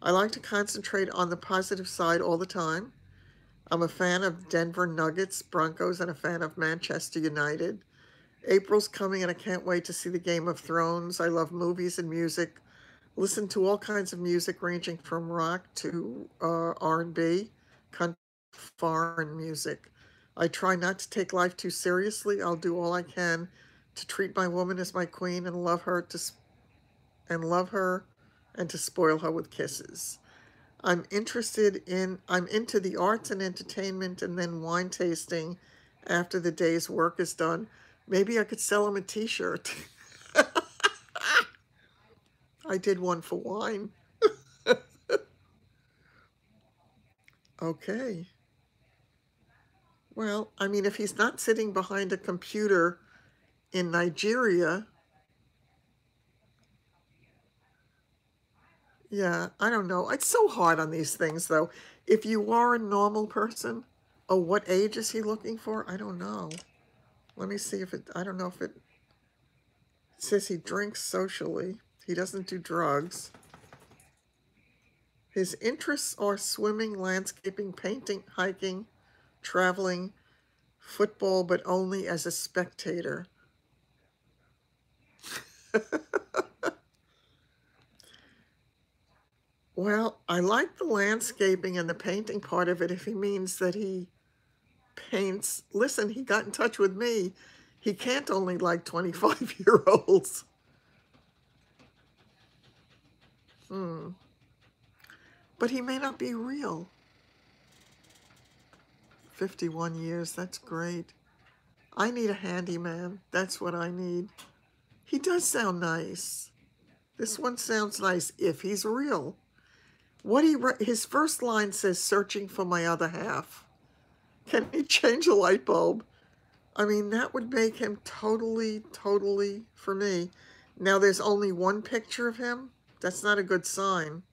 I like to concentrate on the positive side all the time. I'm a fan of Denver Nuggets, Broncos, and a fan of Manchester United. April's coming and I can't wait to see the Game of Thrones. I love movies and music. Listen to all kinds of music ranging from rock to R&B, country, foreign music. I try not to take life too seriously. I'll do all I can to treat my woman as my queen and love her and to spoil her with kisses. I'm into the arts and entertainment and then wine tasting after the day's work is done. Maybe I could sell him a t-shirt. I did one for wine. Okay. Well, I mean, if he's not sitting behind a computer in Nigeria, yeah, I don't know. It's so hard on these things, though. If you are a normal person, oh, what age is he looking for? I don't know. Let me see if I don't know if it says he drinks socially. He doesn't do drugs. His interests are swimming, landscaping, painting, hiking, traveling, football, but only as a spectator. Well, I like the landscaping and the painting part of it if he means that he paints. Listen, he got in touch with me. He can't only like 25-year-olds. But he may not be real. 51 years, that's great. I need a handyman. That's what I need. He does sound nice. This one sounds nice if he's real. His first line says, searching for my other half. Can he change a light bulb? I mean, that would make him totally for me. Now, there's only one picture of him. That's not a good sign.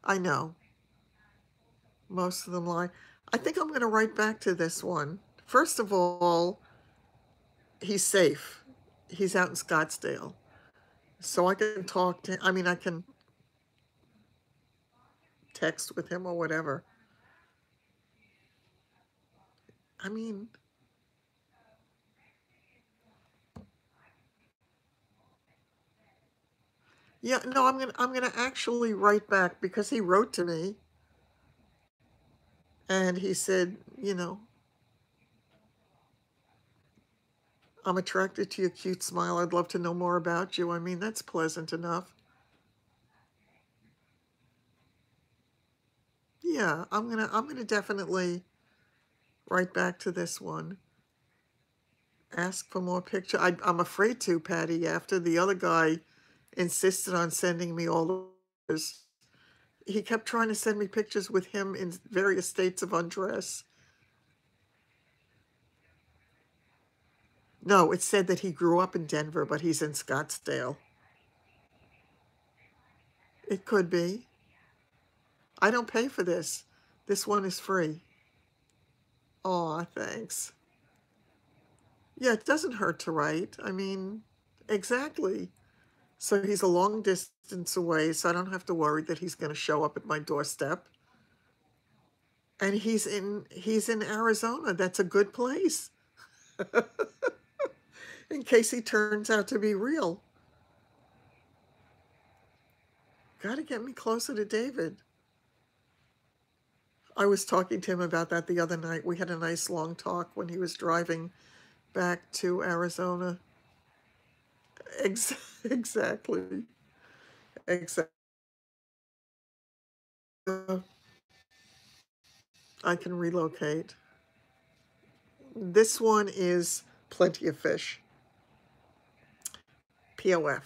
I know. Most of them lie. I think I'm going to write back to this one. First of all, he's safe. He's out in Scottsdale. So I can talk to him. I mean, I can text with him or whatever. I mean, yeah, no, I'm gonna actually write back because he wrote to me and he said, I'm attracted to your cute smile. I'd love to know more about you. I mean, that's pleasant enough. Yeah, I'm gonna definitely write back to this one. Ask for more picture. I'm afraid to, Patty, after the other guy insisted on sending me all the pictures. He kept trying to send me pictures with him in various states of undress. No, it said that he grew up in Denver, but he's in Scottsdale. It could be. I don't pay for this. This one is free. Aw, thanks. Yeah, it doesn't hurt to write. I mean, exactly. So he's a long distance away, so I don't have to worry that he's going to show up at my doorstep. And he's in Arizona. That's a good place. In case he turns out to be real. Got to get me closer to David. I was talking to him about that the other night. We had a nice long talk when he was driving back to Arizona. Exactly. Exactly. I can relocate. This one is Plenty of Fish. POF.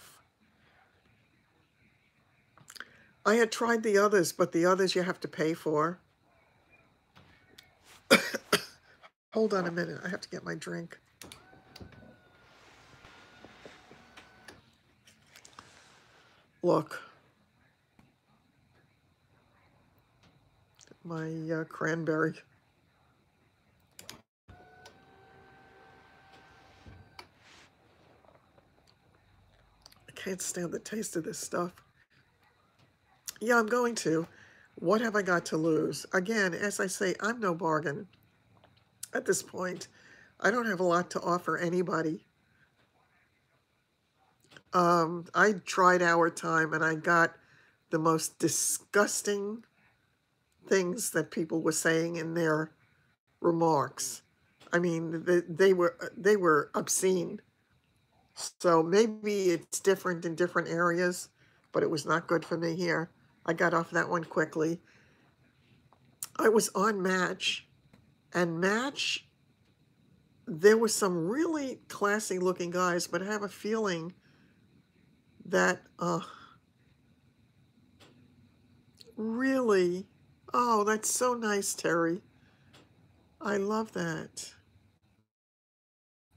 I had tried the others, but the others you have to pay for. Hold on a minute. I have to get my drink. Look. My cranberry. I can't stand the taste of this stuff. Yeah, I'm going to. What have I got to lose? Again, as I say, I'm no bargain at this point. I don't have a lot to offer anybody. I tried Our Time and I got the most disgusting things that people were saying in their remarks. I mean, they were obscene. So maybe it's different in different areas, but it was not good for me here. I got off that one quickly. I was on Match, and Match, there were some really classy looking guys, but I have a feeling that really, oh, that's so nice, Terry. I love that.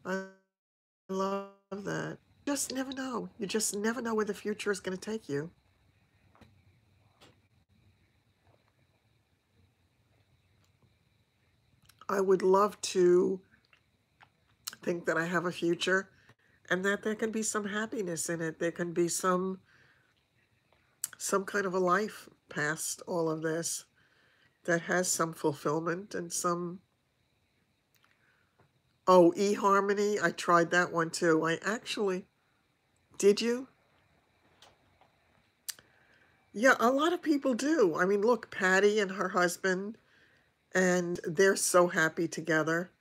I love that. Just never know. You just never know where the future is going to take you. I would love to think that I have a future and that there can be some happiness in it. There can be some kind of a life past all of this that has some fulfillment and some. Oh, eHarmony, I tried that one too. I actually, did you? Yeah, a lot of people do. I mean, look, Patty and her husband, and they're so happy together.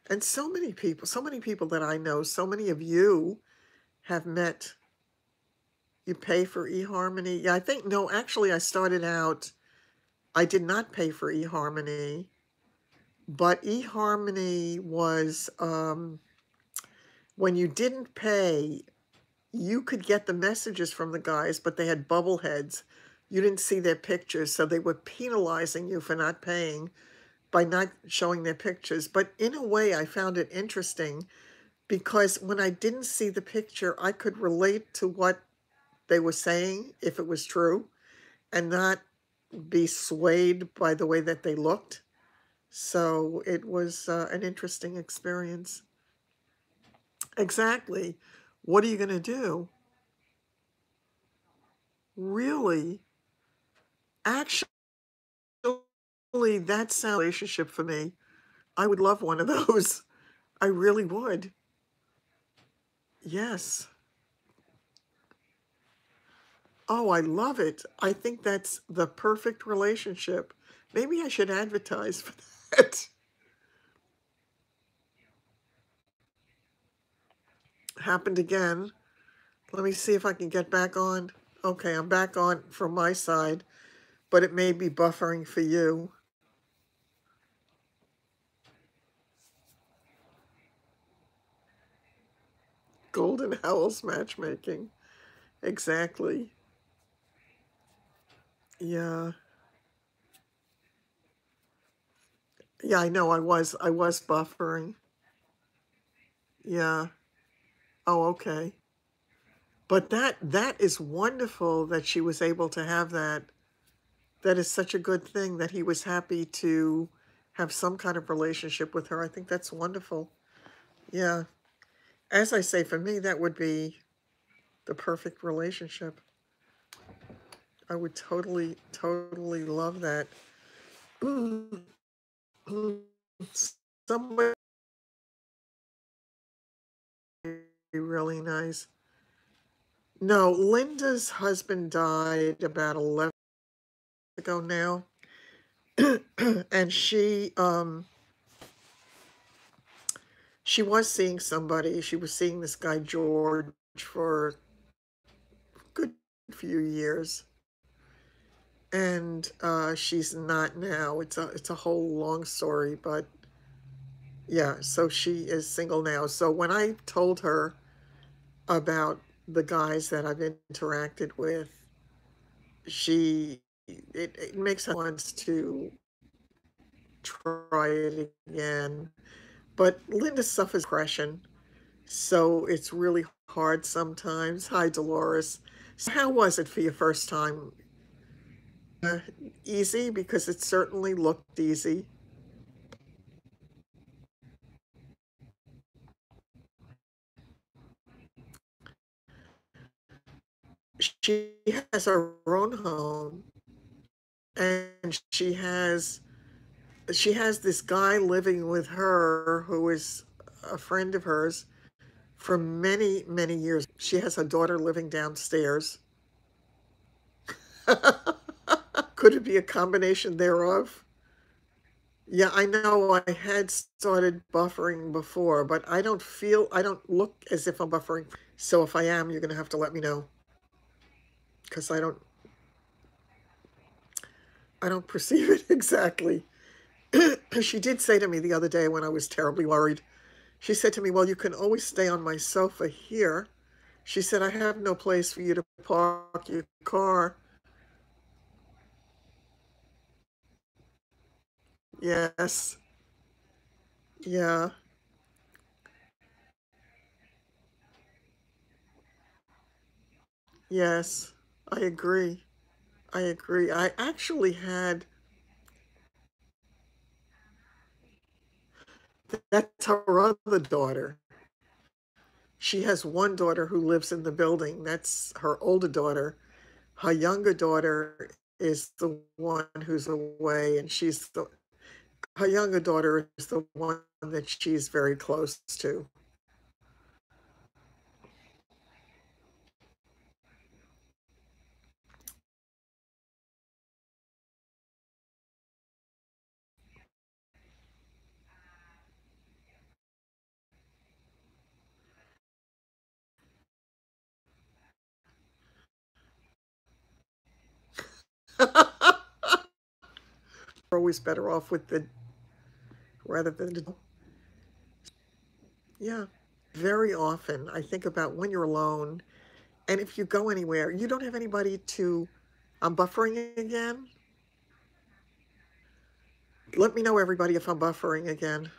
And so many people that I know, so many of you have met. You pay for eHarmony. Yeah, I think, no, actually, I started out, I did not pay for eHarmony, but eHarmony was, when you didn't pay, you could get the messages from the guys, but they had bubble heads. You didn't see their pictures, so they were penalizing you for not paying by not showing their pictures. But in a way, I found it interesting because when I didn't see the picture, I could relate to what they were saying, if it was true, and not be swayed by the way that they looked. So it was an interesting experience. Exactly. What are you going to do? Really? Actually, that's a relationship for me. I would love one of those. I really would. Yes. Oh, I love it. I think that's the perfect relationship. Maybe I should advertise for that. happened again. Let me see if I can get back on. Okay, I'm back on from my side, but it may be buffering for you. Golden Owls matchmaking. Exactly. Yeah. Yeah, I know I was buffering. Yeah. Oh, okay. But that is wonderful that she was able to have that. That is such a good thing that he was happy to have some kind of relationship with her. I think that's wonderful. Yeah. As I say, for me, that would be the perfect relationship. I would totally, totally love that. Somebody really nice. No, Linda's husband died about 11 ago now. And she was seeing somebody. She was seeing this guy George for a good few years. And she's not now. It's a whole long story, but yeah, so she is single now. So when I told her about the guys that I've interacted with, it makes her wants to try it again. But Linda suffers depression, so it's really hard sometimes. Hi, Dolores. So how was it for your first time? Uh, Easy, because it certainly looked easy. She has her own home, and she has this guy living with her who is a friend of hers for many, many years. She has her daughter living downstairs. Could it be a combination thereof? Yeah, I know I had started buffering before, but I don't look as if I'm buffering. So if I am, you're going to have to let me know because I don't perceive it exactly. She did say to me the other day when I was terribly worried, she said to me, "Well, you can always stay on my sofa here." She said, "I have no place for you to park your car." Yes. Yeah. Yes. I agree. I agree. I actually had that's her other daughter. She has one daughter who lives in the building. That's her older daughter. Her younger daughter is the one who's away, and her younger daughter is the one that she's very close to. We're always better off with the rather than the, yeah. Very often, I think about when you're alone, and if you go anywhere, you don't have anybody to. I'm buffering again. Let me know, everybody, if I'm buffering again.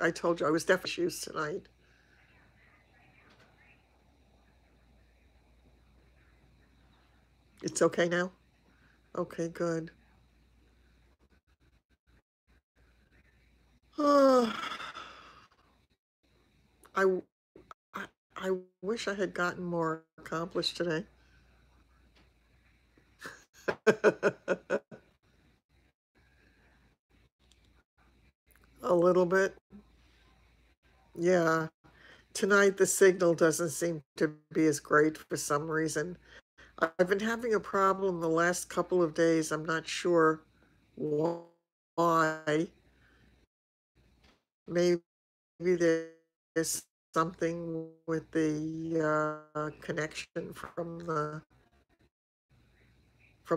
I told you I was definitely issues tonight. It's okay now? Okay, good. Oh, I, I, I wish I had gotten more accomplished today. A little bit. Yeah. Tonight, the signal doesn't seem to be as great for some reason. I've been having a problem the last couple of days. I'm not sure why. Maybe there's something with the connection from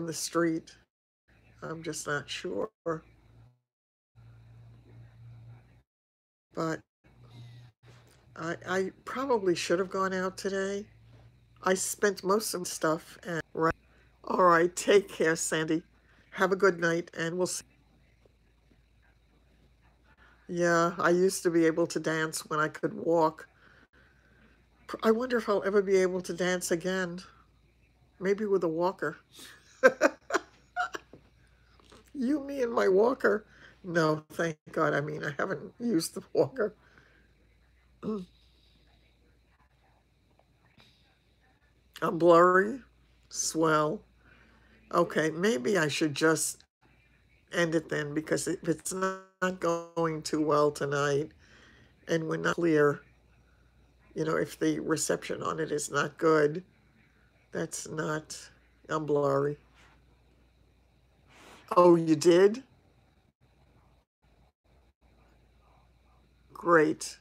the street. I'm just not sure. But I probably should have gone out today. I spent most of the stuff and right. All right, take care, Sandy. Have a good night, and we'll see. Yeah, I used to be able to dance when I could walk. I wonder if I'll ever be able to dance again. Maybe with a walker. You, me, and my walker. No, thank God. I mean, I haven't used the walker. I'm blurry. Swell. Okay, maybe I should just end it then, because if it's not going too well tonight and we're not clear, if the reception on it is not good, that's not, I'm blurry. Oh, you did? Great.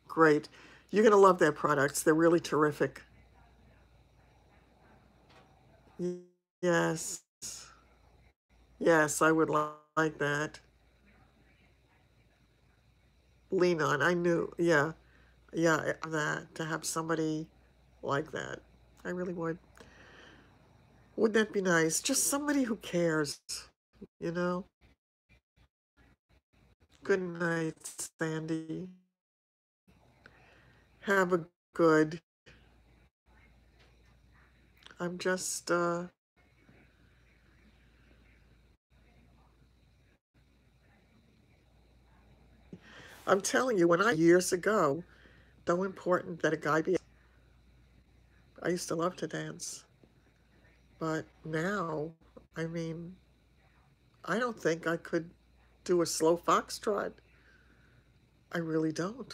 Great. You're going to love their products. They're really terrific. Yes. Yes, I would like that. Lean on. I knew. Yeah. Yeah, that to have somebody like that. I really would. Wouldn't that be nice? Just somebody who cares, you know? Good night, Sandy. Have a good. I'm just, I'm telling you, when years ago, so important that a guy be. I used to love to dance. But now, I mean, I don't think I could do a slow foxtrot. I really don't.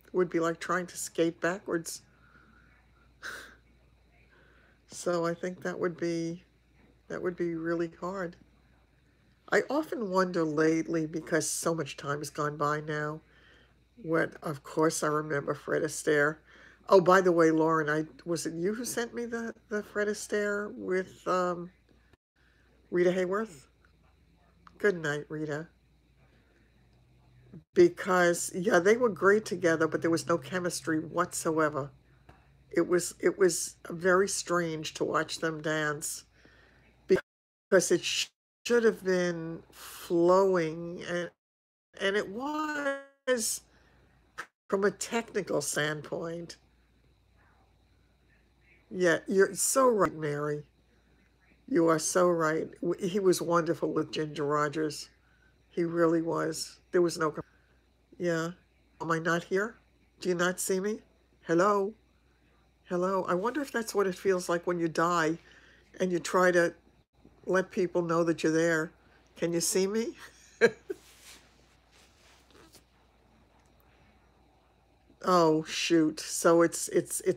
It would be like trying to skate backwards. So I think that would be really hard. I often wonder lately, because so much time has gone by now, of course I remember Fred Astaire. Oh, by the way, Lauren, was it you who sent me the Fred Astaire with Rita Hayworth? Good night, Rita. Because yeah, they were great together, but there was no chemistry whatsoever. It was very strange to watch them dance, because it should have been flowing, and it was, from a technical standpoint. Yeah, you're so right, Mary. You are so right. He was wonderful with Ginger Rogers. He really was. There was no. Yeah. Am I not here? Do you not see me? Hello? Hello? I wonder if that's what it feels like when you die and you try to let people know that you're there. Can you see me? Oh, shoot. So it's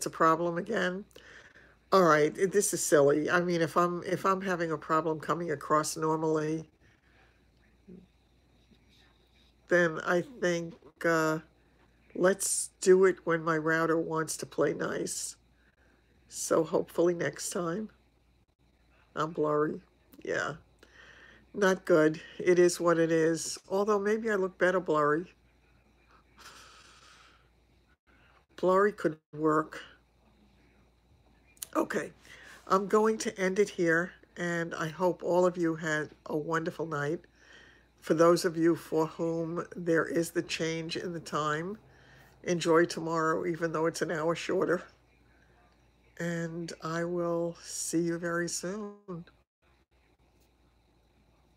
a problem again. All right, this is silly. I mean, if I'm having a problem coming across normally, then I think let's do it when my router wants to play nice. So hopefully next time. I'm blurry. Yeah, not good. It is what it is. Although maybe I look better blurry. Blurry could work. Okay, I'm going to end it here, and I hope all of you had a wonderful night. For those of you for whom there is the change in the time, enjoy tomorrow, even though it's an hour shorter. And I will see you very soon.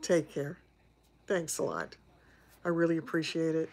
Take care. Thanks a lot. I really appreciate it.